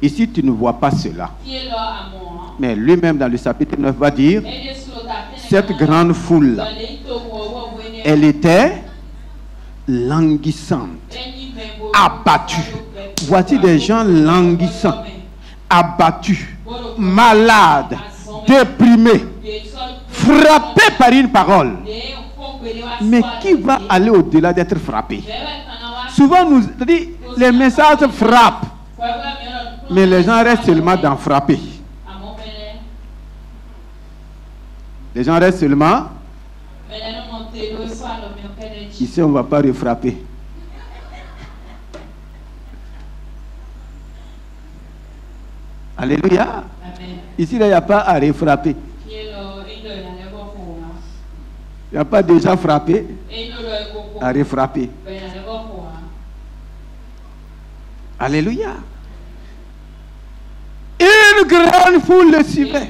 Ici, tu ne vois pas cela. Mais lui-même, dans le chapitre 9, va dire, cette grande foule, elle était languissante, abattue. Voici des gens languissants, abattus, malades, déprimés, frappés par une parole. Mais qui va aller au-delà d'être frappé? Souvent, nous dit, les messages frappent, mais les gens restent seulement dans frapper. Les gens restent seulement. Ici, on ne va pas refrapper. Alléluia. Ici, il n'y a pas à refrapper. Il n'y a pas déjà frappé à refrapper. Alléluia. Une grande foule le suivait.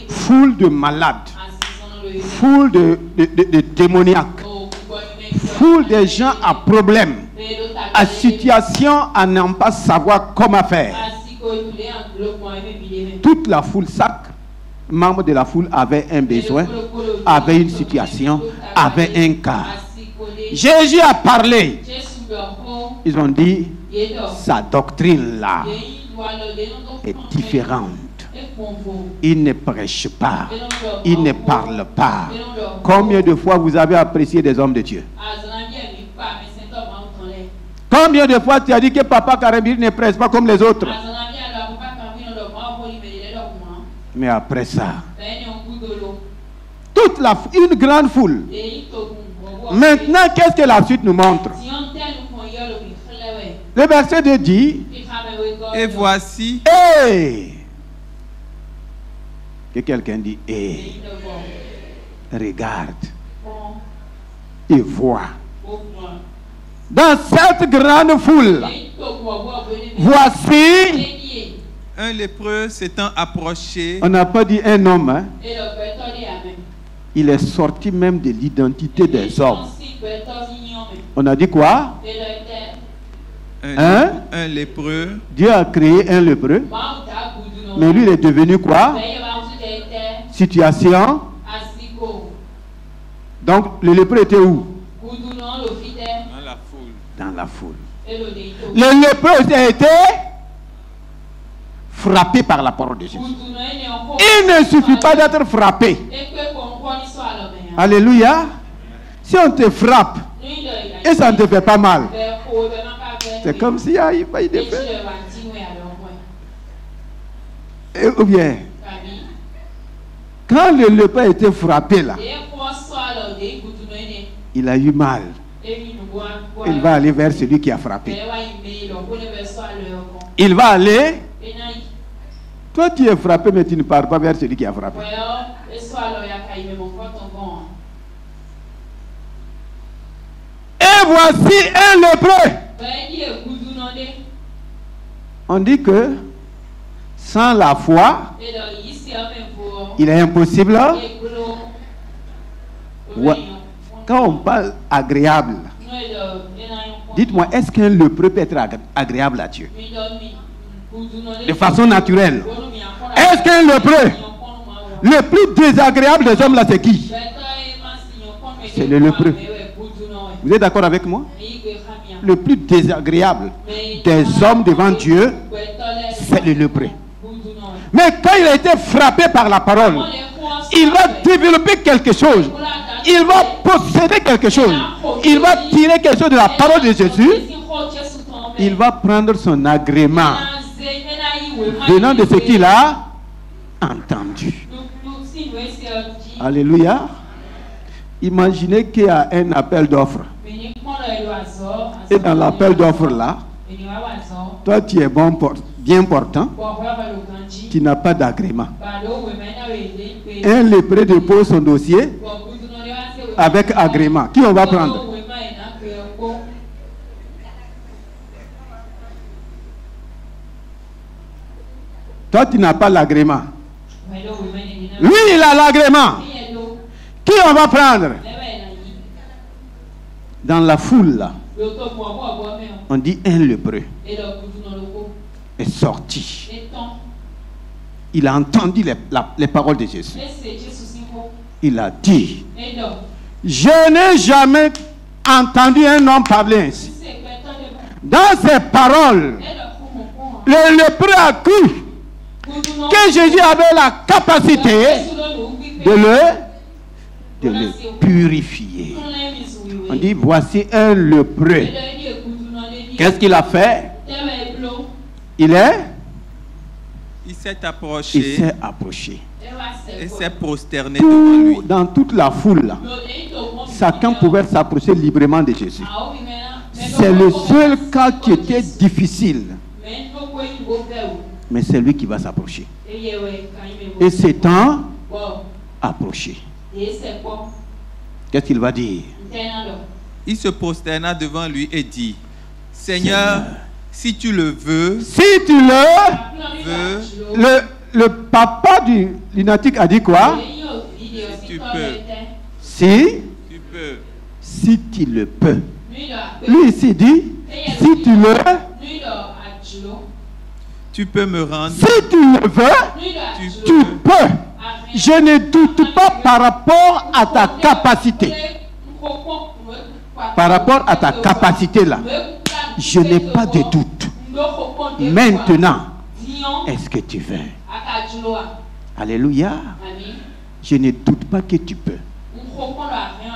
Foule de malades. Foule de démoniaques. Foule de gens à problème. À situation à n'en pas savoir comment faire. Toute la foule, chaque membre de la foule avait un besoin, avait une situation, avait un cas. Jésus a parlé. Ils ont dit, sa doctrine là est différente. Il ne prêche pas, il ne parle pas. Combien de fois vous avez apprécié des hommes de Dieu? Combien de fois tu as dit que Papa Karembir ne prêche pas comme les autres? Mais après ça, une grande foule. Maintenant, qu'est-ce que la suite nous montre? Le verset 2 dit, et voici, hey! Que quelqu'un dit, hey! Regarde et vois. Dans cette grande foule, voici un lépreux s'étant approché. On n'a pas dit un homme, hein? Il est sorti même de l'identité des hommes. On a dit quoi? Un lépreux. Dieu a créé un lépreux. Mais lui, il est devenu quoi? Situation. Donc, le lépreux était où? Dans la foule. Dans la foule. Le lépreux a été frappé par la parole de Jésus. Il ne suffit pas d'être frappé. Alléluia. Si on te frappe et ça ne te fait pas mal, c'est comme s'il y a eu failli de faire. Ou bien, quand le lépreux a été frappé là, il a eu mal. Il va aller vers celui qui a frappé. Il va aller. Toi, tu es frappé, mais tu ne pars pas vers celui qui a frappé. Et voici un lépreux. On dit que sans la foi, il est impossible. Ouais. Quand on parle agréable, dites-moi, est-ce qu'un lépreux peut être agréable à Dieu? De façon naturelle. Est-ce qu'un lépreux, le plus désagréable des hommes là, c'est qui? C'est le lépreux. Vous êtes d'accord avec moi? Le plus désagréable des hommes devant Dieu, c'est le lépreux. Mais quand il a été frappé par la parole, il va développer quelque chose. Il va posséder quelque chose. Il va tirer quelque chose de la parole de Jésus. Il va prendre son agrément venant de ce qu'il a entendu. Alléluia. Imaginez qu'il y a un appel d'offres. Et dans l'appel d'offres là, toi tu es bon, bien portant, tu n'as pas d'agrément. Un lépreux dépose son dossier avec agrément. Qui on va prendre? Toi tu n'as pas l'agrément. Lui il a l'agrément. Qui on va prendre? Dans la foule là, on dit un lépreux est sorti. Il a entendu les paroles de Jésus. Il a dit, je n'ai jamais entendu un homme parler ainsi. Dans ses paroles, le lépreux a cru que Jésus avait la capacité de le purifier. On dit, voici un lépreux. Qu'est-ce qu'il a fait? Il s'est approché. Et s'est prosterné devant lui. Dans toute la foule, là, chacun pouvait s'approcher librement de Jésus. C'est le seul cas qui était difficile. Mais c'est lui qui va s'approcher. Et s'étant approché, qu'est-ce qu'il va dire? Il se prosterna devant lui et dit, Seigneur, si tu le veux, le papa du lunatique a dit quoi? Si tu peux. Si tu le peux. Lui ici dit, si tu le tu peux me rendre. Si tu le veux, tu peux. Je ne doute pas par rapport à ta capacité. Par rapport à ta capacité là, je n'ai pas de doute. Maintenant, est-ce que tu veux? Alléluia. Je ne doute pas que tu peux.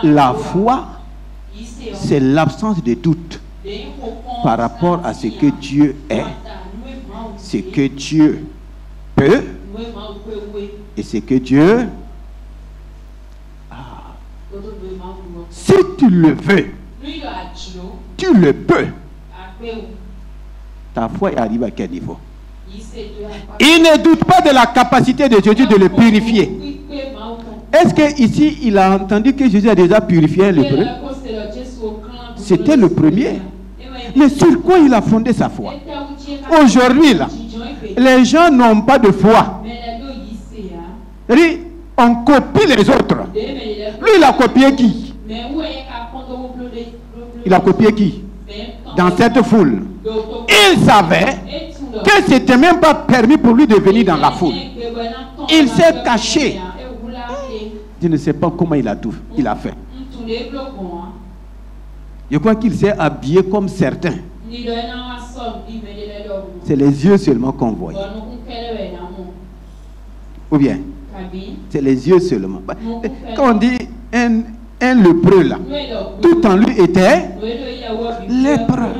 La foi, c'est l'absence de doute par rapport à ce que Dieu est, ce que Dieu peut et ce que Dieu a. Si tu le veux, tu le peux. Ta foi arrive à quel niveau? Il ne doute pas de la capacité de Jésus de le purifier. Est-ce qu'ici il a entendu que Jésus a déjà purifié un lépreux? C'était le premier. Mais sur quoi il a fondé sa foi? Aujourd'hui là, les gens n'ont pas de foi. On copie les autres. Lui il a copié qui? Il a copié qui? Dans cette foule. Il savait que ce n'était même pas permis pour lui de venir dans la foule. Il s'est caché. Je ne sais pas comment il a fait. Je crois qu'il s'est habillé comme certains. C'est les yeux seulement qu'on voit. Ou bien, c'est les yeux seulement. Quand on dit un lépreux là, tout en lui était lépreux.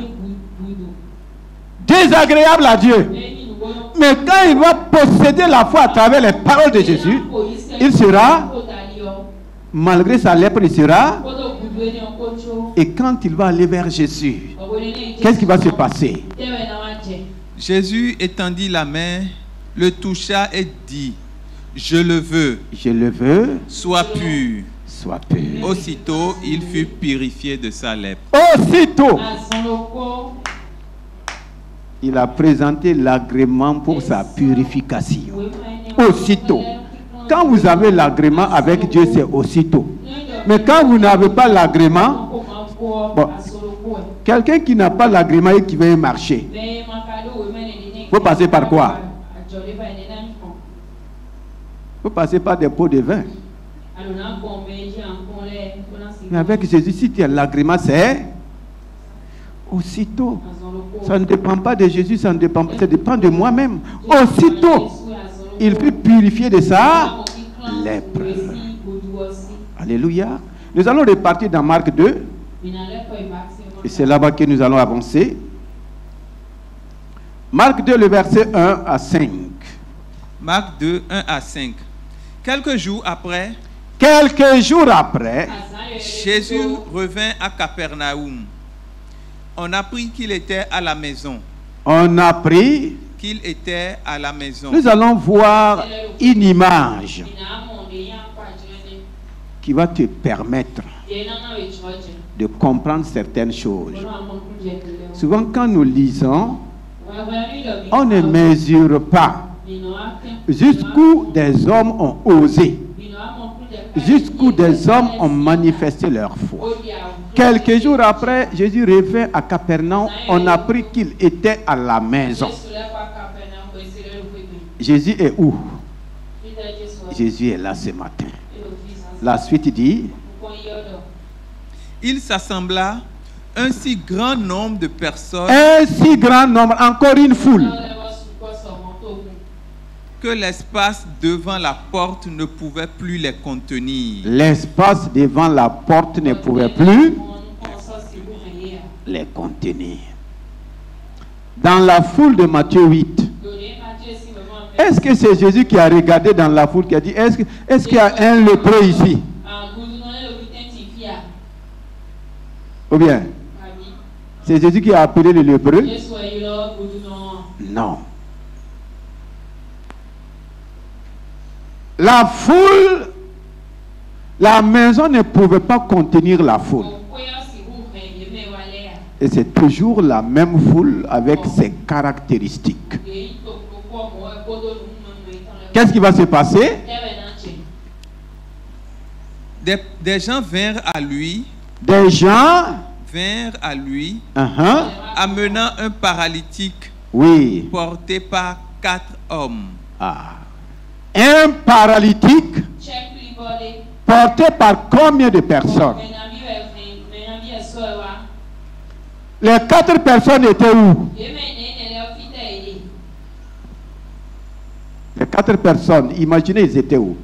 Désagréable à Dieu. Mais quand il va posséder la foi à travers les paroles de Jésus, il sera, malgré sa lèpre, il sera. Et quand il va aller vers Jésus, qu'est-ce qui va se passer? Jésus étendit la main, le toucha et dit, je le veux. Je le veux. Sois pur. Sois pur. Aussitôt, il fut purifié de sa lèpre. Aussitôt, il a présenté l'agrément pour sa purification. Aussitôt. Quand vous avez l'agrément avec Dieu, c'est aussitôt. Mais quand vous n'avez pas l'agrément, bon, quelqu'un qui n'a pas l'agrément et qui veut marcher, il faut passer par quoi? Il faut passer par des pots de vin. Mais avec Jésus, si tu as l'agrément, c'est aussitôt. Ça ne dépend pas de Jésus, ça dépend de moi-même. Aussitôt, il fut purifié de sa lèpre. Alléluia. Nous allons repartir dans Marc 2. Et c'est là-bas que nous allons avancer. Marc 2, le verset 1 à 5. Marc 2, 1 à 5. Quelques jours après, Jésus revint à Capernaum. On apprit qu'il était à la maison. On apprit qu'il était à la maison. Nous allons voir une image qui va te permettre de comprendre certaines choses. Souvent quand nous lisons, on ne mesure pas jusqu'où des hommes ont osé, jusqu'où des hommes ont manifesté leur foi. Quelques jours après, Jésus revint à Capernaum. On a appris qu'il était à la maison. Jésus est où? Jésus est là ce matin. La suite dit: il s'assembla un si grand nombre de personnes, un si grand nombre, encore une foule, que l'espace devant la porte ne pouvait plus les contenir. L'espace devant la porte ne pouvait plus les contenir. Dans la foule de Matthieu 8, est-ce que c'est Jésus qui a regardé dans la foule qui a dit: est-ce qu'il y a un lépreux ici? Ou bien c'est Jésus qui a appelé le lépreux? Non. La foule, la maison ne pouvait pas contenir la foule. Et c'est toujours la même foule avec ses caractéristiques. Qu'est-ce qui va se passer? Des gens vinrent à lui. Des gens vinrent à lui, amenant un paralytique, oui, porté par 4 hommes. Un paralytique porté par combien de personnes? Les 4 personnes étaient où? Les 4 personnes, imaginez, ils étaient où?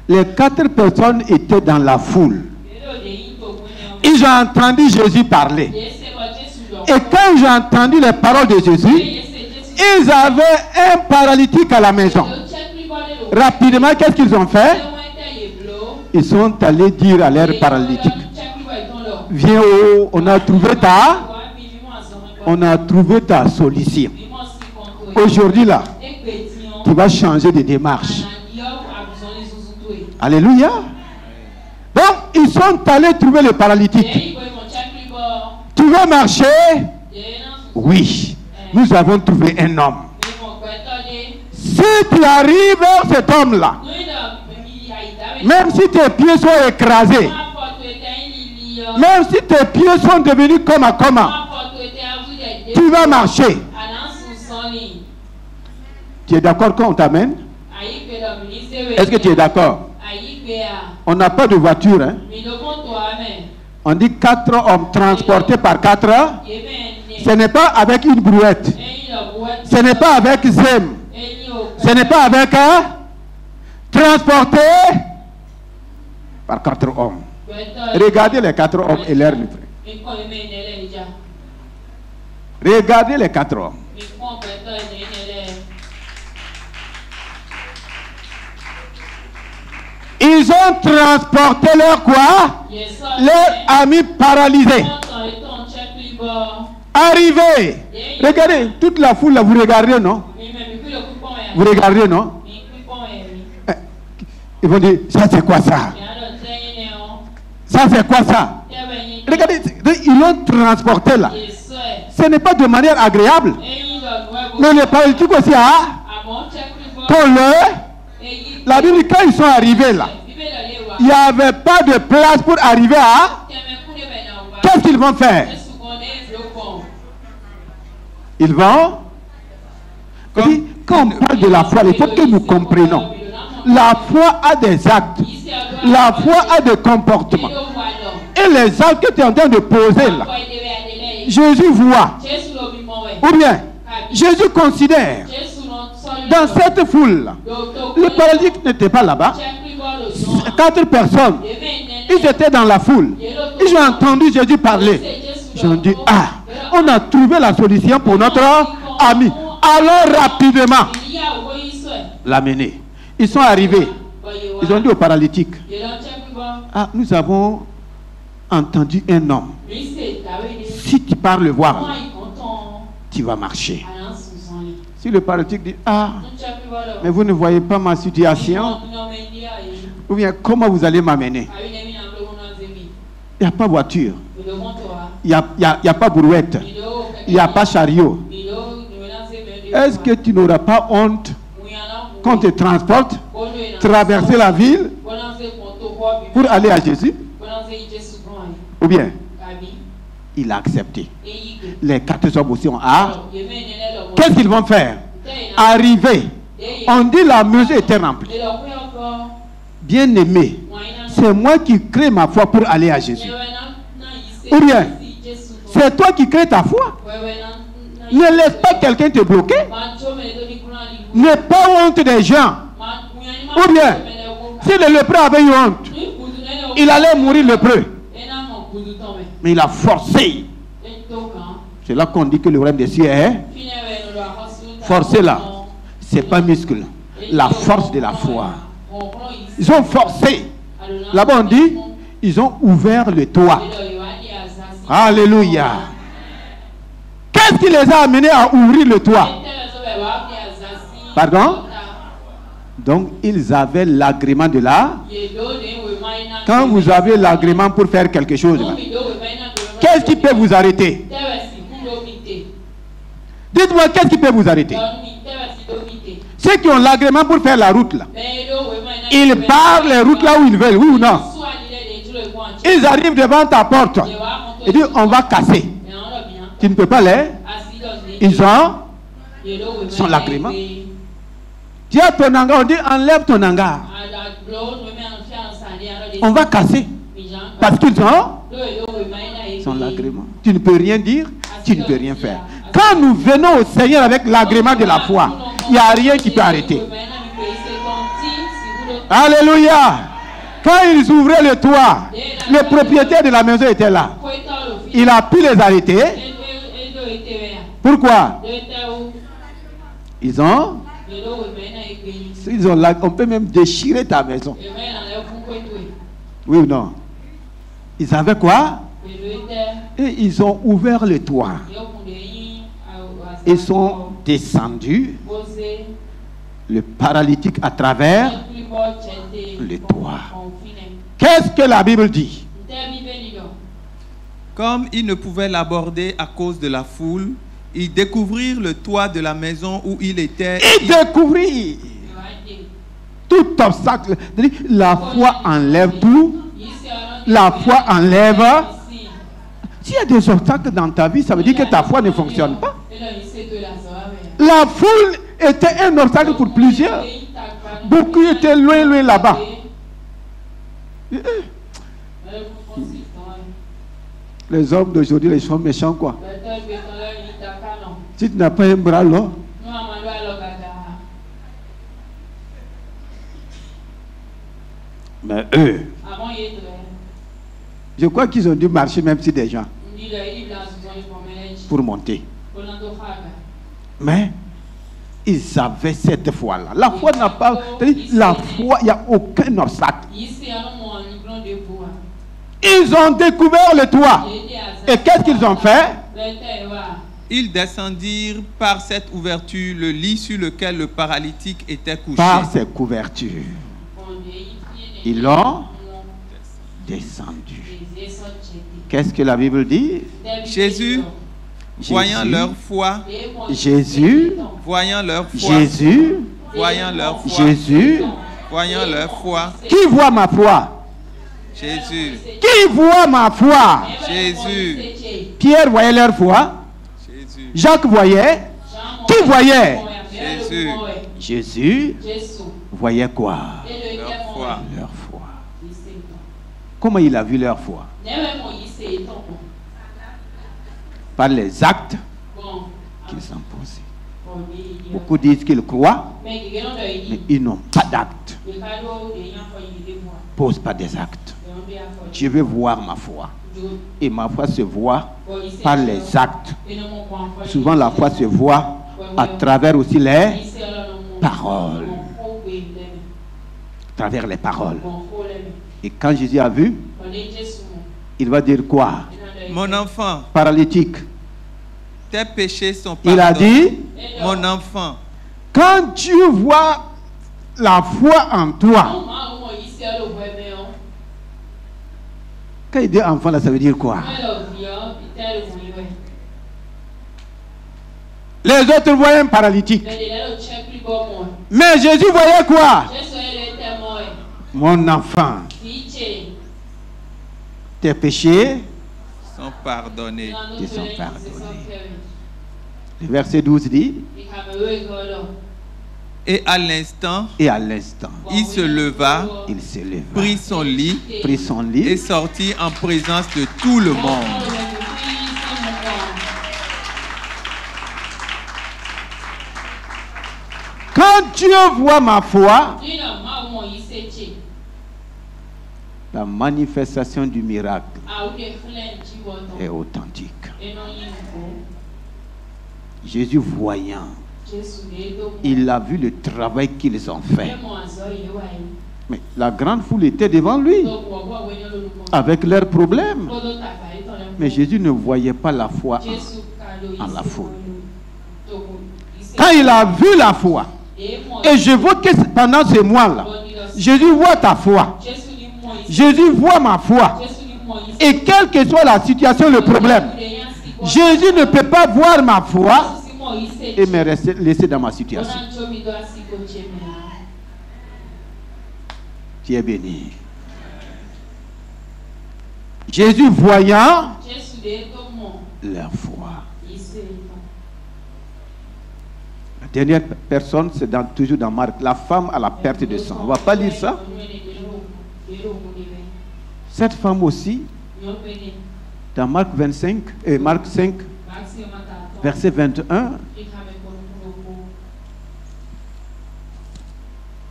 Les 4 personnes étaient dans la foule. Ils ont entendu Jésus parler. Et quand j'ai entendu les paroles de Jésus, ils avaient un paralytique à la maison. Rapidement, qu'est-ce qu'ils ont fait? Ils sont allés dire à leur paralytique: viens, on a trouvé ta solution. Aujourd'hui là, tu vas changer de démarche. Alléluia. Donc, ils sont allés trouver le paralytique. Tu veux marcher? Oui. Nous avons trouvé un homme. Si tu arrives vers cet homme-là, même si tes pieds sont écrasés, même si tes pieds sont devenus comme tu vas marcher. Tu es d'accord quand on t'amène? Est-ce que tu es d'accord? On n'a pas de voiture, hein? On dit 4 hommes transportés par 4 heures. Ce n'est pas avec une brouette. Ce n'est pas avec Zem. Ce n'est pas avec transporté par 4 hommes. Regardez les 4 hommes et leur livre. Regardez les 4 hommes. Ils ont transporté leur quoi? Leur ami paralysé. Arrivé. Regardez, toute la foule là, vous regardez, non? Vous regardez, non? Ils vont dire: ça c'est quoi ça? Ça c'est quoi ça? Regardez, ils l'ont transporté là. Ce n'est pas de manière agréable. Mais les paralytiques aussi, la Bible, quand ils sont arrivés là, il n'y avait pas de place pour arriver à... Qu'est-ce qu'ils vont faire? Ils vont... Quand on parle de la foi, il faut que nous comprenions. La foi a des actes. La foi a des comportements. Et les actes que tu es en train de poser là, Jésus voit. Ou bien, Jésus considère. Dans cette foule, le paralytique n'était pas là-bas. 4 personnes, ils étaient dans la foule. Ils ont entendu Jésus parler. Ils ont dit: on a trouvé la solution pour notre ami. Allons rapidement l'amener. Ils sont arrivés. Ils ont dit au paralytique, ah, nous avons entendu un homme. Si tu pars le voir, tu vas marcher. Si le paralytique dit, ah, mais vous ne voyez pas ma situation, ou bien comment vous allez m'amener? Il n'y a pas voiture, il n'y a pas brouette, il n'y a pas chariot. Est-ce que tu n'auras pas honte qu'on te transporte, traverser la ville pour aller à Jésus? Ou bien, il a accepté. Les 4 hommes aussi ont qu'est-ce qu'ils vont faire? Arriver. On dit la mesure était remplie. Bien aimé, c'est moi qui crée ma foi pour aller à Jésus. Ou bien, c'est toi qui crées ta foi. Ne laisse pas quelqu'un te bloquer. N'aie pas honte des gens. Ou bien, si le lépreux avait eu honte, il allait mourir lépreux. Mais il a forcé. C'est là qu'on dit que le royaume des cieux est forcé là. C'est pas muscle. La force de la foi. Ils ont forcé. Là-bas on dit, ils ont ouvert le toit. Alléluia. Qu'est-ce qui les a amenés à ouvrir le toit? Pardon? Donc ils avaient l'agrément de là. Quand vous avez l'agrément pour faire quelque chose, qu'est-ce qui peut vous arrêter? Dites-moi, qu'est-ce qui peut vous arrêter? Ceux qui ont l'agrément pour faire la route là, ils partent les routes là où ils veulent, oui ou non? Ils arrivent devant ta porte et disent on va casser. Tu ne peux pas les. Ils ont l'agrément. Tu as ton hangar, on dit enlève ton hangar. On va casser. Parce qu'ils ont l'agrément. Tu ne peux rien dire, tu ne peux rien faire. Quand nous venons au Seigneur avec l'agrément de la foi, il n'y a rien qui peut arrêter. Alléluia. Quand ils ouvraient le toit, le propriétaire de la maison était là. Il a pu les arrêter. Pourquoi? On peut même déchirer ta maison. Oui ou non? Ils avaient quoi? Et ils ont ouvert le toit. Ils sont descendus, le paralytique à travers le toit. Qu'est-ce que la Bible dit? Comme ils ne pouvaient l'aborder à cause de la foule, ils découvrirent le toit de la maison où il était. Ils découvrirent tout obstacle. La foi enlève tout. La foi enlève. S'il y a des obstacles dans ta vie, ça veut dire que ta foi ne fonctionne pas. La foule était un obstacle pour plusieurs. Beaucoup étaient loin là-bas. Les hommes d'aujourd'hui, ils sont méchants quoi. Si tu n'as pas un bras là. Mais eux, je crois qu'ils ont dû marcher même si des gens pour monter. Mais ils avaient cette foi-là. La foi n'a pas. La foi, il n'y a aucun obstacle. Ils ont découvert le toit. Et qu'est-ce qu'ils ont fait? Ils descendirent par cette ouverture le lit sur lequel le paralytique était couché. Par ces couvertures. Ils l'ont descendu. Qu'est-ce que la Bible dit? Jésus, voyant leur foi. Jésus, voyant leur foi. Jésus, voyant leur foi. Jésus, voyant leur foi. Qui voit ma foi? Jésus. Qui voit ma foi? Jésus. Pierre voyait leur foi. Jésus. Jacques voyait. Qui voyait? Jésus. Jésus voyait quoi? Leur foi. Leur foi. Comment il a vu leur foi? Par les actes qu'ils ont posés. Beaucoup disent qu'ils croient, mais ils n'ont pas d'actes. Pose pas des actes. Je veux voir ma foi. Et ma foi se voit par les actes. Souvent la foi se voit à travers aussi les paroles. À travers les paroles. Et quand Jésus a vu, il va dire quoi? Mon enfant, Paralytique. tes péchés sont Il a pardonnés. dit, Mon enfant, quand tu vois la foi en toi, quand il dit enfant là, ça veut dire quoi? Les autres voyaient un paralytique. Mais Jésus voyait quoi? Mon enfant, tes péchés sont pardonnés. te sont pardonnés. Le verset 12 dit, Et à l'instant, il se leva, il se leva, prit son lit prit son et lit sortit en présence de tout le monde. Quand Dieu voit ma foi, la manifestation du miracle est authentique. Jésus voyant, il a vu le travail qu'ils ont fait. Mais la grande foule était devant lui, avec leurs problèmes. Mais Jésus ne voyait pas la foi en la foule. Quand il a vu la foi, et je vois que pendant ce mois-là, Jésus voit ta foi. Jésus voit ma foi. Et quelle que soit la situation, le problème, Jésus ne peut pas voir ma foi et me laisser dans ma situation. Tu es béni. Jésus voyant leur foi. La dernière personne, c'est toujours dans Marc. La femme à la perte de sang. On ne va pas lire ça. Cette femme aussi, dans Marc 25, Marc 5, verset 21.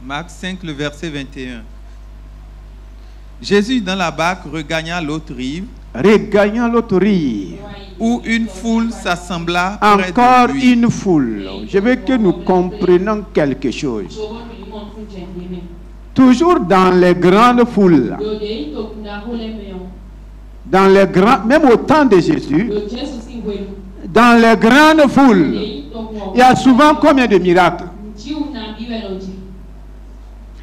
Marc 5, le verset 21. Jésus, dans la barque, regagna l'autre rive, où une foule s'assembla près Encore de lui. une foule. Je veux que nous comprenions quelque chose. Toujours dans les grandes foules, dans les grands, même au temps de Jésus, dans les grandes foules, il y a souvent combien de miracles?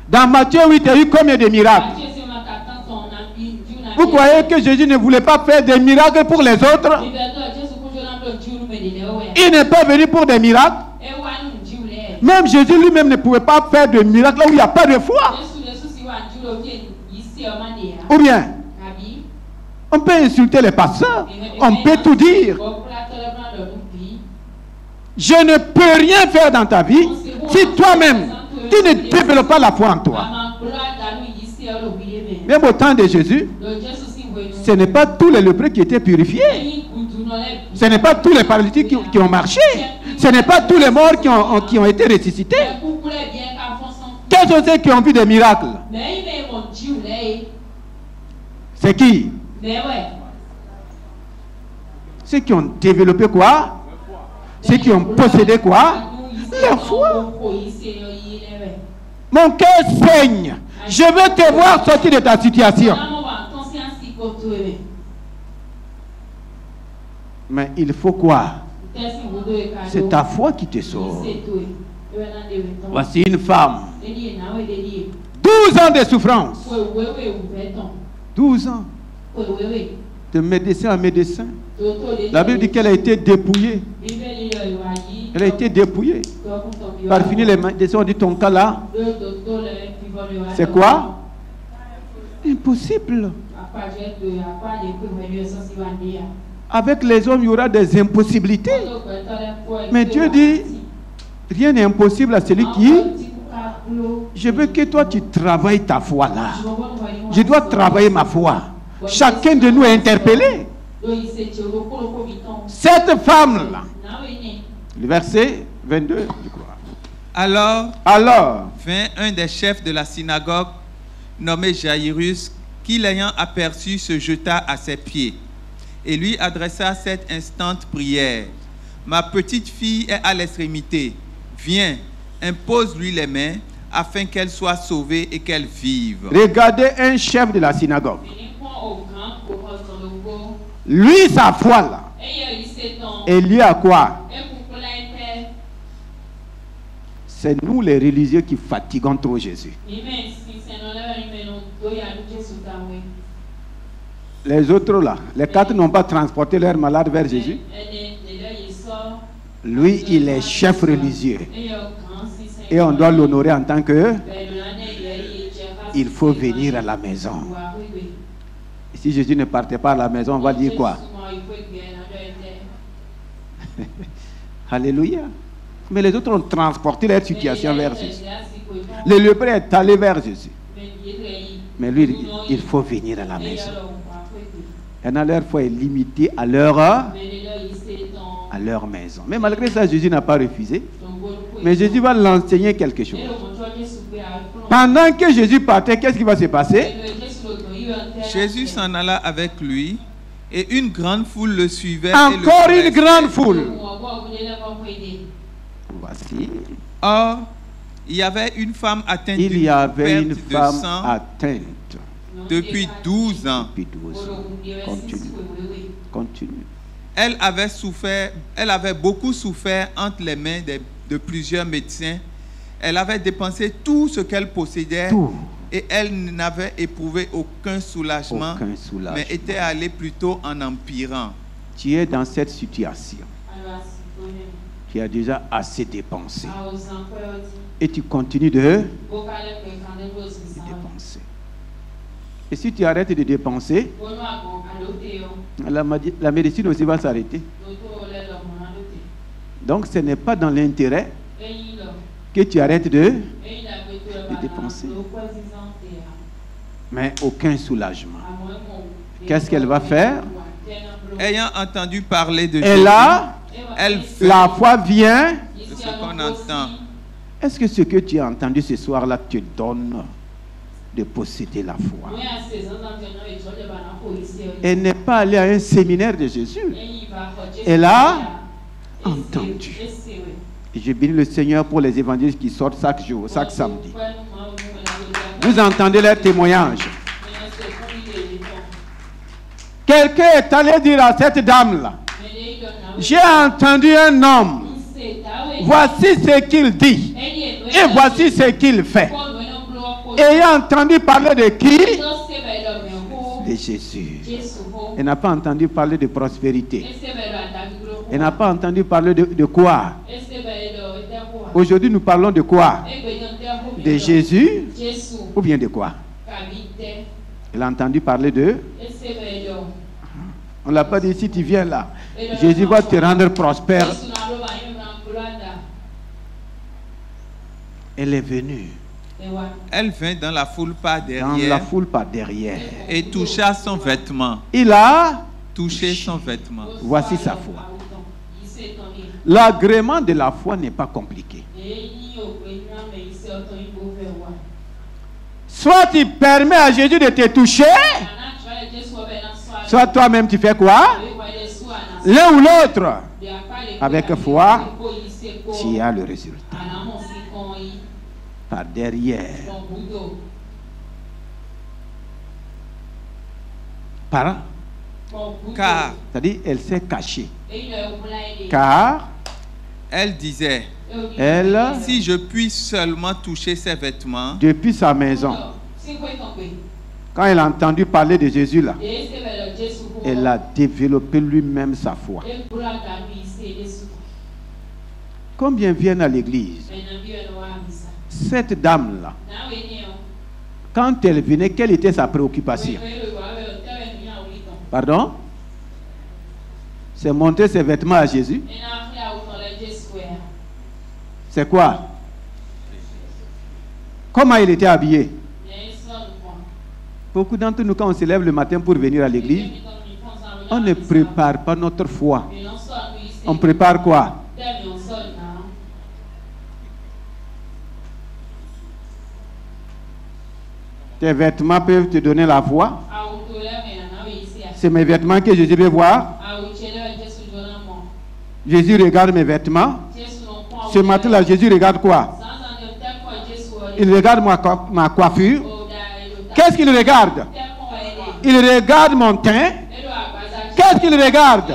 Dans Matthieu 8, il y a eu combien de miracles? Vous croyez que Jésus ne voulait pas faire des miracles pour les autres? Il n'est pas venu pour des miracles. Même Jésus lui-même ne pouvait pas faire de miracles là où il n'y a pas de foi. Ou bien, on peut insulter les pasteurs, on peut tout dire. Je ne peux rien faire dans ta vie si toi-même, tu ne développes pas la foi en toi. Même au temps de Jésus, ce n'est pas tous les lépreux qui étaient purifiés. Ce n'est pas tous les paralytiques qui ont marché. Ce n'est pas tous les morts qui ont été ressuscités. Quels sont ceux qui ont vu des miracles? C'est qui? Ceux qui ont développé quoi? Ceux qui ont possédé quoi? La foi. Mon cœur saigne. Je veux te voir sortir de ta situation. Mais il faut quoi? C'est ta foi qui te sauve. Voici une femme. 12 ans de souffrance. 12 ans. De médecin à médecin. La Bible dit qu'elle a été dépouillée. Elle a été dépouillée. Par finir, les médecins ont dit ton cas là. C'est quoi? Impossible. Avec les hommes, il y aura des impossibilités. Mais Dieu dit, rien n'est impossible à celui qui... Je veux que toi, tu travailles ta foi là. Je dois travailler ma foi. Chacun de nous est interpellé. Cette femme-là, le verset 22, je crois. Alors vint un des chefs de la synagogue, nommé Jairus, qui, l'ayant aperçu, se jeta à ses pieds et lui adressa cette instante prière. Ma petite fille est à l'extrémité. Viens, impose-lui les mains afin qu'elle soit sauvée et qu'elle vive. Regardez un chef de la synagogue. Lui, sa foi là. Et lui à quoi? C'est nous les religieux qui fatiguons trop Jésus. Les autres là, les quatre n'ont pas transporté leurs malades vers Jésus. Lui, il est chef religieux. Et on doit l'honorer en tant que... Il faut venir à la maison. Et si Jésus ne partait pas à la maison, on va dire quoi? Alléluia. Mais les autres ont transporté leur situation vers Jésus. Le lépreux est allé vers Jésus. Mais lui, il faut venir à la maison. Et leur foi est limitée à leur maison. Mais malgré ça, Jésus n'a pas refusé. Mais Jésus va l'enseigner quelque chose. Pendant que Jésus partait, qu'est-ce qui va se passer? Jésus s'en alla avec lui et une grande foule le suivait. Encore une grande foule. Voici. Or, il y avait une femme atteinte Il y avait une femme atteinte depuis 12 ans. Depuis 12 ans. Continue. Continue. Elle avait beaucoup souffert entre les mains de plusieurs médecins. Elle avait dépensé tout ce qu'elle possédait. Tout. Et elle n'avait éprouvé aucun soulagement, mais était allée plutôt en empirant. Tu es dans cette situation. Tu as déjà assez dépensé. Et tu continues de dépenser. Et si tu arrêtes de dépenser, la médecine aussi va s'arrêter. Donc ce n'est pas dans l'intérêt que tu arrêtes de dépenser. Mais aucun soulagement. Qu'est-ce qu'elle va faire? Ayant entendu parler de Jésus, la foi vient de ce qu'on entend. Est-ce que ce que tu as entendu ce soir-là te donne de posséder la foi? Elle n'est pas allée à un séminaire de Jésus. Elle a entendu. Et je bénis le Seigneur pour les évangélistes qui sortent chaque jour, chaque samedi. Vous entendez leurs témoignages. Quelqu'un est allé dire à cette dame-là, j'ai entendu un homme, voici ce qu'il dit, et voici ce qu'il fait. Ayant entendu parler de qui? De Jésus. Elle n'a pas entendu parler de prospérité. Elle n'a pas entendu parler de quoi? Aujourd'hui, nous parlons de quoi? De Jésus ou bien de quoi? Elle a entendu parler de... On ne l'a pas dit, si tu viens là, Jésus va te rendre prospère. Elle est venue. Elle vint dans la foule par derrière. Dans la foule par derrière. Et toucha son vêtement. Il a touché son vêtement. Voici sa foi. L'agrément de la foi n'est pas compliqué. Soit tu permets à Jésus de te toucher, soit toi-même tu fais quoi? L'un ou l'autre. Avec foi, tu as le résultat. Par derrière. Car, c'est-à-dire, elle s'est cachée. Car, elle disait, si je puis seulement toucher ses vêtements. Depuis sa maison, quand elle a entendu parler de Jésus là, elle a développé lui-même sa foi. Combien viennent à l'église? Cette dame là, quand elle venait, quelle était sa préoccupation? Pardon? C'est montrer ses vêtements à Jésus? C'est quoi? Comment il était habillé? Beaucoup d'entre nous, quand on se lève le matin pour venir à l'église, on ne prépare pas notre foi. On prépare quoi? Tes vêtements peuvent te donner la voix. C'est mes vêtements que Jésus veut voir. Jésus regarde mes vêtements. Ce matin-là, Jésus regarde quoi? Il regarde ma coiffure. Qu'est-ce qu'il regarde? Il regarde mon teint. Qu'est-ce qu'il regarde?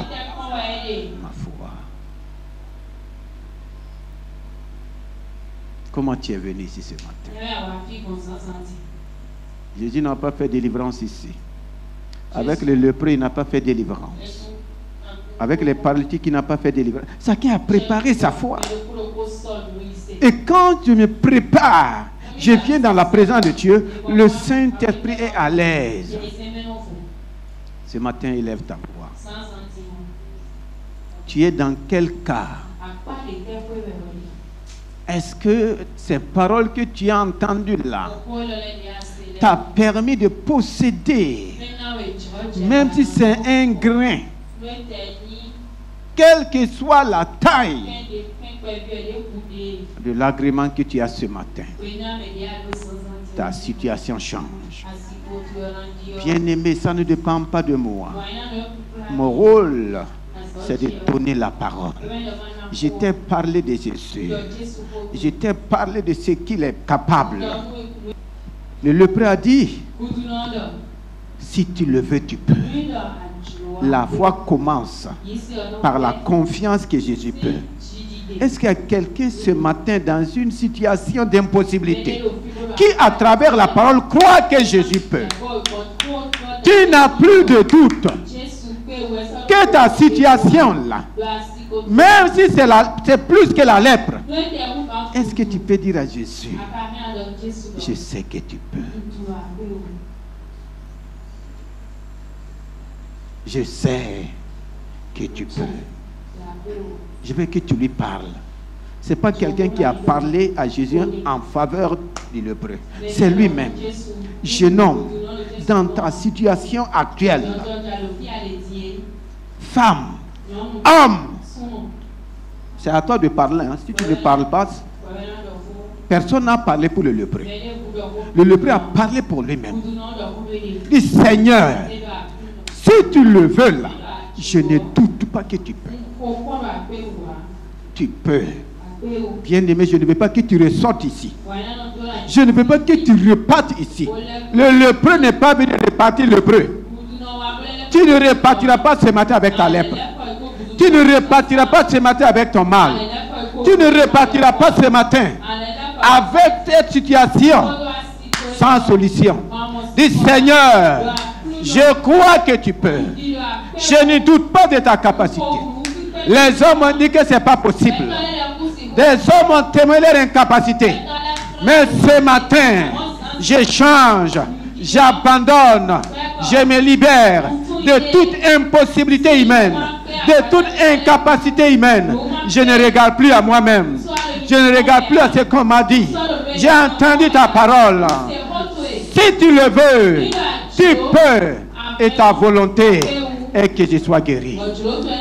Ma foi. Comment tu es venu ici ce matin? Jésus n'a pas fait délivrance ici. Avec les lépreux, il n'a pas fait délivrance. Avec les paralytiques, il n'a pas fait délivrance. Chacun a préparé sa foi. Et quand je me prépare, je viens dans la présence de Dieu, le Saint-Esprit est à l'aise. Ce matin, élève ta voix. Tu es dans quel cas? Est-ce que ces paroles que tu as entendues là t'a permis de posséder, même si c'est un grain, quelle que soit la taille de l'agrément que tu as ce matin, ta situation change. Bien-aimé, ça ne dépend pas de moi. Mon rôle, c'est de donner la parole. Je t'ai parlé de Jésus. Je t'ai parlé de ce qu'il est capable. Le lépreux a dit, si tu le veux, tu peux. La foi commence par la confiance que Jésus peut. Est-ce qu'il y a quelqu'un ce matin dans une situation d'impossibilité qui, à travers la parole, croit que Jésus peut? Tu n'as plus de doute que ta situation là, même si c'est plus que la lèpre, est-ce que tu peux dire à Jésus, je sais que tu peux. Je sais que tu peux. Je veux que tu lui parles. Ce n'est pas quelqu'un qui a parlé à Jésus en faveur du lépreux. C'est lui-même. Jeune homme, dans ta situation actuelle, femme, homme, c'est à toi de parler. Hein. Si tu ne parles pas, personne n'a parlé pour le lépreux. Le lépreux a parlé pour lui-même. Il dit, Seigneur, si tu le veux là, je ne doute pas que tu peux. Tu peux. Bien-aimé, je ne veux pas que tu ressortes ici. Je ne veux pas que tu repartes ici. Le lépreux n'est pas venu repartir lépreux. Tu ne repartiras pas ce matin avec ta lèpre. Tu ne repartiras pas ce matin avec ton mal. Tu ne repartiras pas ce matin avec cette situation sans solution. Dis, Seigneur, je crois que tu peux. Je ne doute pas de ta capacité. Les hommes ont dit que ce n'est pas possible. Des hommes ont témoigné leur incapacité. Mais ce matin, je change, j'abandonne, je me libère de toute impossibilité humaine, de toute incapacité humaine. Je ne regarde plus à moi-même. Je ne regarde plus à ce qu'on m'a dit. J'ai entendu ta parole. Si tu le veux, tu peux. Et ta volonté est que je sois guéri.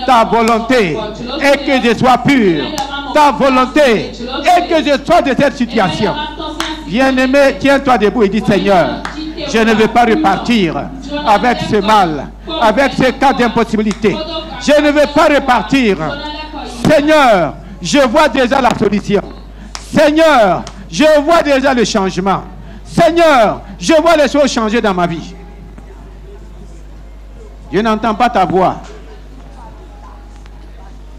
Ta volonté est que je sois pur. Ta volonté est que je sois de cette situation. Bien-aimé, tiens-toi debout et dis, Seigneur, je ne veux pas repartir avec ce mal, avec ce cas d'impossibilité. Je ne veux pas repartir. Seigneur, je vois déjà la solution. Seigneur, je vois déjà le changement. Seigneur, je vois les choses changer dans ma vie. Je n'entends pas ta voix.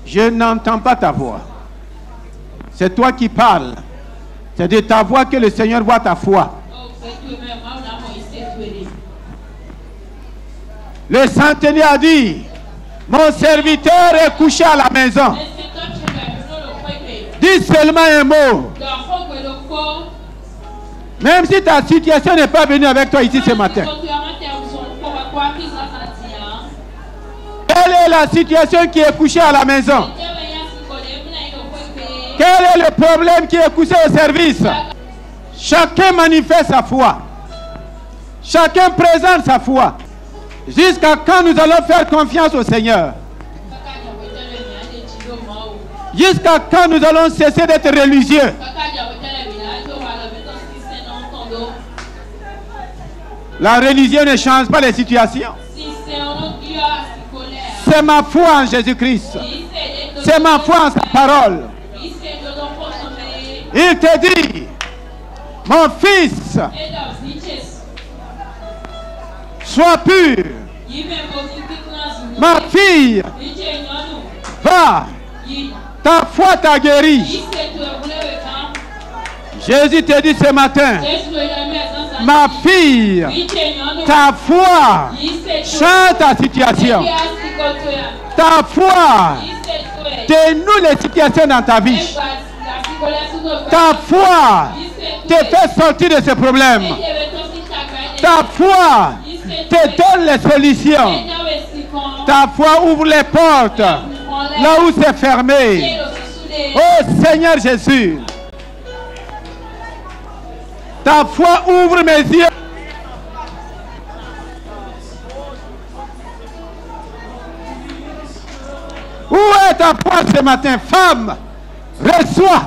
Je n'entends pas ta voix. C'est toi qui parles. C'est de ta voix que le Seigneur voit ta foi. Le centenier a dit, mon serviteur est couché à la maison. Dis seulement un mot. Même si ta situation n'est pas venue avec toi ici ce matin. Quelle est la situation qui est couchée à la maison? Quel est le problème qui est couché au service? Chacun manifeste sa foi. Chacun présente sa foi. Jusqu'à quand nous allons faire confiance au Seigneur? Jusqu'à quand nous allons cesser d'être religieux? La religion ne change pas les situations. C'est ma foi en Jésus-Christ. C'est ma foi en sa parole. Il te dit, mon fils, sois pur. Ma fille, va, ta foi t'a guéri. Jésus te dit ce matin, ma fille, ta foi change ta situation. Ta foi dénoue les situations dans ta vie. Ta foi te fait sortir de ce problème. Ta foi te donne les solutions. Ta foi ouvre les portes là où c'est fermé. Oh Seigneur Jésus, ta foi ouvre mes yeux. Où est ta foi ce matin, femme? Reçois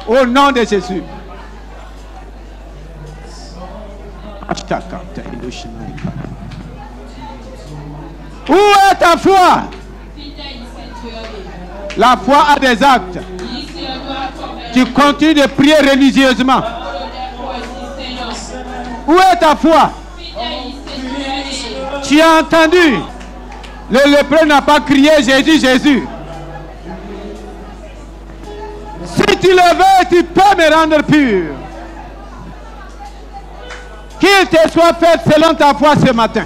au nom de Jésus. Où est ta foi? La foi a des actes. Tu continues de prier religieusement. Où est ta foi? Tu as entendu? Le lépreux n'a pas crié Jésus, Jésus. Si tu le veux, tu peux me rendre pur. Qu'il te soit fait selon ta foi ce matin.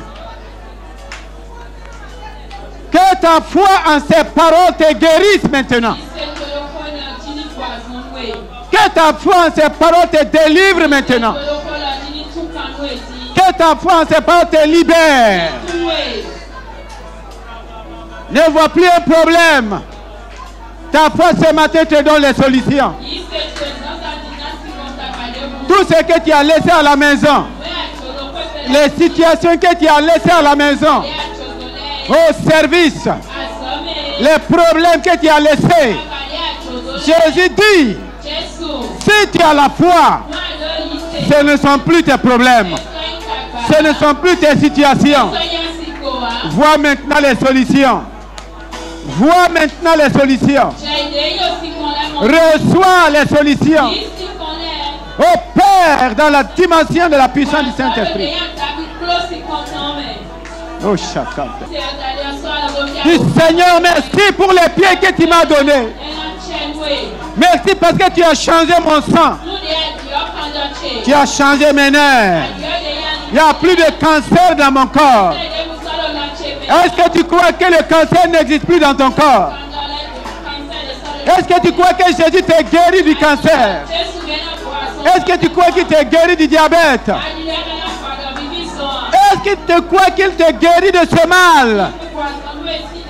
Que ta foi en ces paroles te guérisse maintenant. Que ta foi en ces paroles te délivre maintenant. Que ta foi en ces paroles te libère. Ne vois plus un problème. Ta foi ce matin te donne les solutions. Tout ce que tu as laissé à la maison, les situations que tu as laissées à la maison, au service, les problèmes que tu as laissés, Jésus dit, si tu as la foi, ce ne sont plus tes problèmes, ce ne sont plus tes situations. Vois maintenant les solutions. Vois maintenant les solutions. Reçois les solutions. Au Père, dans la dimension de la puissance du Saint-Esprit. Oh, chacun. Seigneur, merci pour les pieds que tu m'as donnés. Merci parce que tu as changé mon sang. Tu as changé mes nerfs. Il n'y a plus de cancer dans mon corps. Est-ce que tu crois que le cancer n'existe plus dans ton corps? Est-ce que tu crois que Jésus t'a guéri du cancer? Est-ce que tu crois qu'il t'a guéri du diabète? Est-ce que tu crois qu'il t'a guéri de ce mal?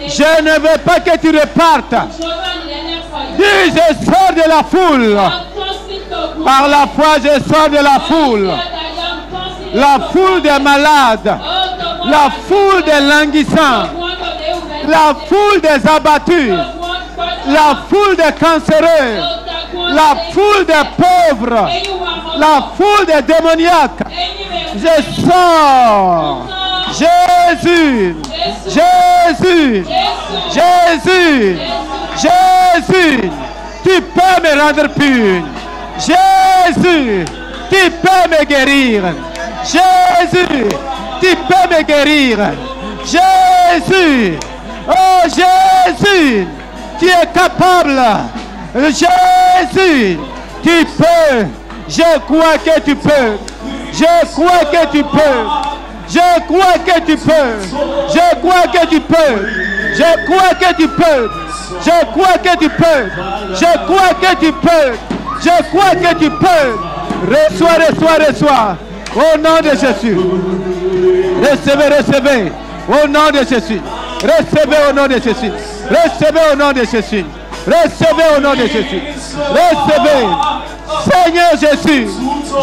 Je ne veux pas que tu repartes. Dis, je sors de la foule. Par la foi, je sors de la foule. La foule des malades. La foule des languissants. La foule des abattus. La foule des cancéreux. La foule des pauvres. La foule des démoniaques. Je sors. Jésus. Jésus. Jésus. Jésus. Tu peux me rendre pur. Jésus. Tu peux me guérir. Jésus. Tu peux me guérir. Jésus. Oh Jésus. Tu es capable. Jésus. Tu peux. Je crois que tu peux. Je crois que tu peux. Je crois que tu peux. Je crois que tu peux. Je crois que tu peux. Je crois que tu peux. Je crois que tu peux. Je crois que tu peux. Reçois, reçois, reçois. Au nom de Jésus. Recevez, recevez. Au nom de Jésus. Recevez au nom de Jésus. Recevez au nom de Jésus. Recevez au nom de Jésus. Recevez. Seigneur Jésus,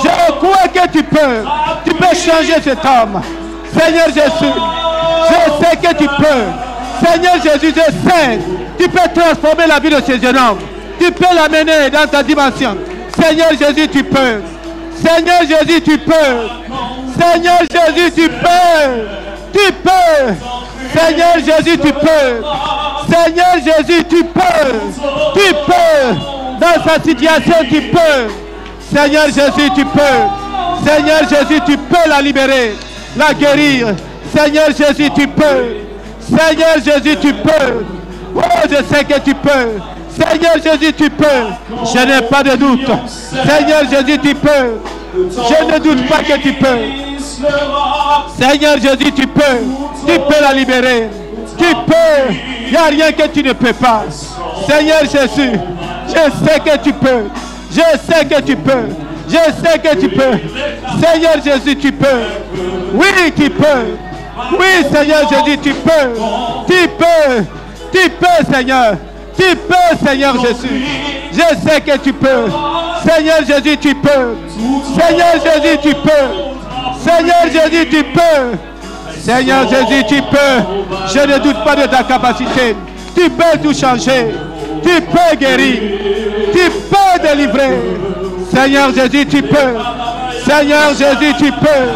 je crois que tu peux. Tu peux changer cet homme. Seigneur Jésus, je sais que tu peux. Seigneur Jésus, je sais. Tu peux transformer la vie de ce jeune homme. Tu peux l'amener dans ta dimension. Seigneur Jésus, tu peux. Seigneur Jésus, tu peux. Seigneur Jésus, tu peux. Tu peux. Seigneur Jésus, tu peux. Seigneur Jésus, tu peux. Tu peux. Dans sa situation, tu peux. Seigneur Jésus, tu peux. Seigneur Jésus, tu peux la libérer, la guérir. Seigneur Jésus, tu peux. Seigneur Jésus, tu peux. Oh, je sais que tu peux. Seigneur Jésus, tu peux. Je n'ai pas de doute. Seigneur Jésus, tu peux. Je ne doute pas que tu peux. Seigneur Jésus, tu peux. Tu peux la libérer. Tu peux. Il n'y a rien que tu ne peux pas. Seigneur Jésus, je sais que tu peux. Je sais que tu peux. Je sais que tu peux. Seigneur Jésus, tu peux. Oui, tu peux. Oui, Seigneur Jésus, tu peux. Tu peux. Tu peux, Seigneur. Tu peux, Seigneur Jésus. Je sais que tu peux. Seigneur Jésus, tu peux. Seigneur Jésus, tu peux. Seigneur Jésus, tu peux. Seigneur Jésus, tu peux. Je ne doute pas de ta capacité. Tu peux tout changer. Tu peux guérir. Tu peux délivrer. Seigneur Jésus, tu peux. Seigneur Jésus, tu peux.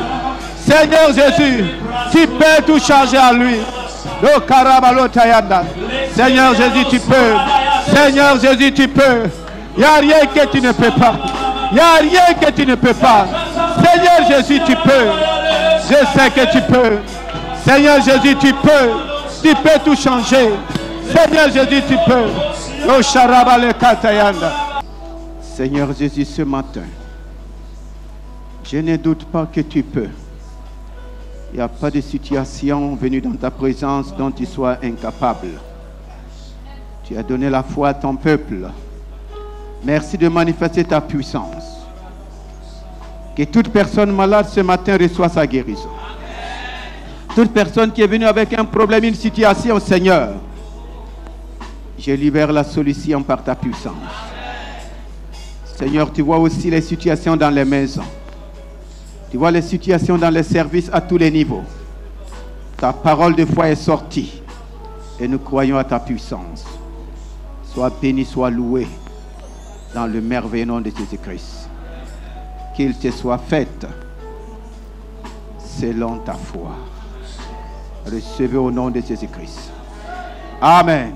Seigneur Jésus, tu peux tout changer à lui. Seigneur Jésus, tu peux. Seigneur Jésus, tu peux. Il n'y a rien que tu ne peux pas. Il n'y a rien que tu ne peux pas. Seigneur Jésus, tu peux. Je sais que tu peux. Seigneur Jésus, tu peux. Tu peux tout changer. Seigneur Jésus, tu peux. Seigneur Jésus, ce matin, je ne doute pas que tu peux. Il n'y a pas de situation venue dans ta présence dont tu sois incapable. Tu as donné la foi à ton peuple. Merci de manifester ta puissance. Que toute personne malade ce matin reçoive sa guérison. Toute personne qui est venue avec un problème, une situation, Seigneur, je libère la solution par ta puissance. Seigneur, tu vois aussi les situations dans les maisons. Tu vois les situations dans les services à tous les niveaux. Ta parole de foi est sortie. Et nous croyons à ta puissance. Sois béni, sois loué. Dans le merveilleux nom de Jésus-Christ. Qu'il te soit fait selon ta foi. Recevez au nom de Jésus-Christ. Amen.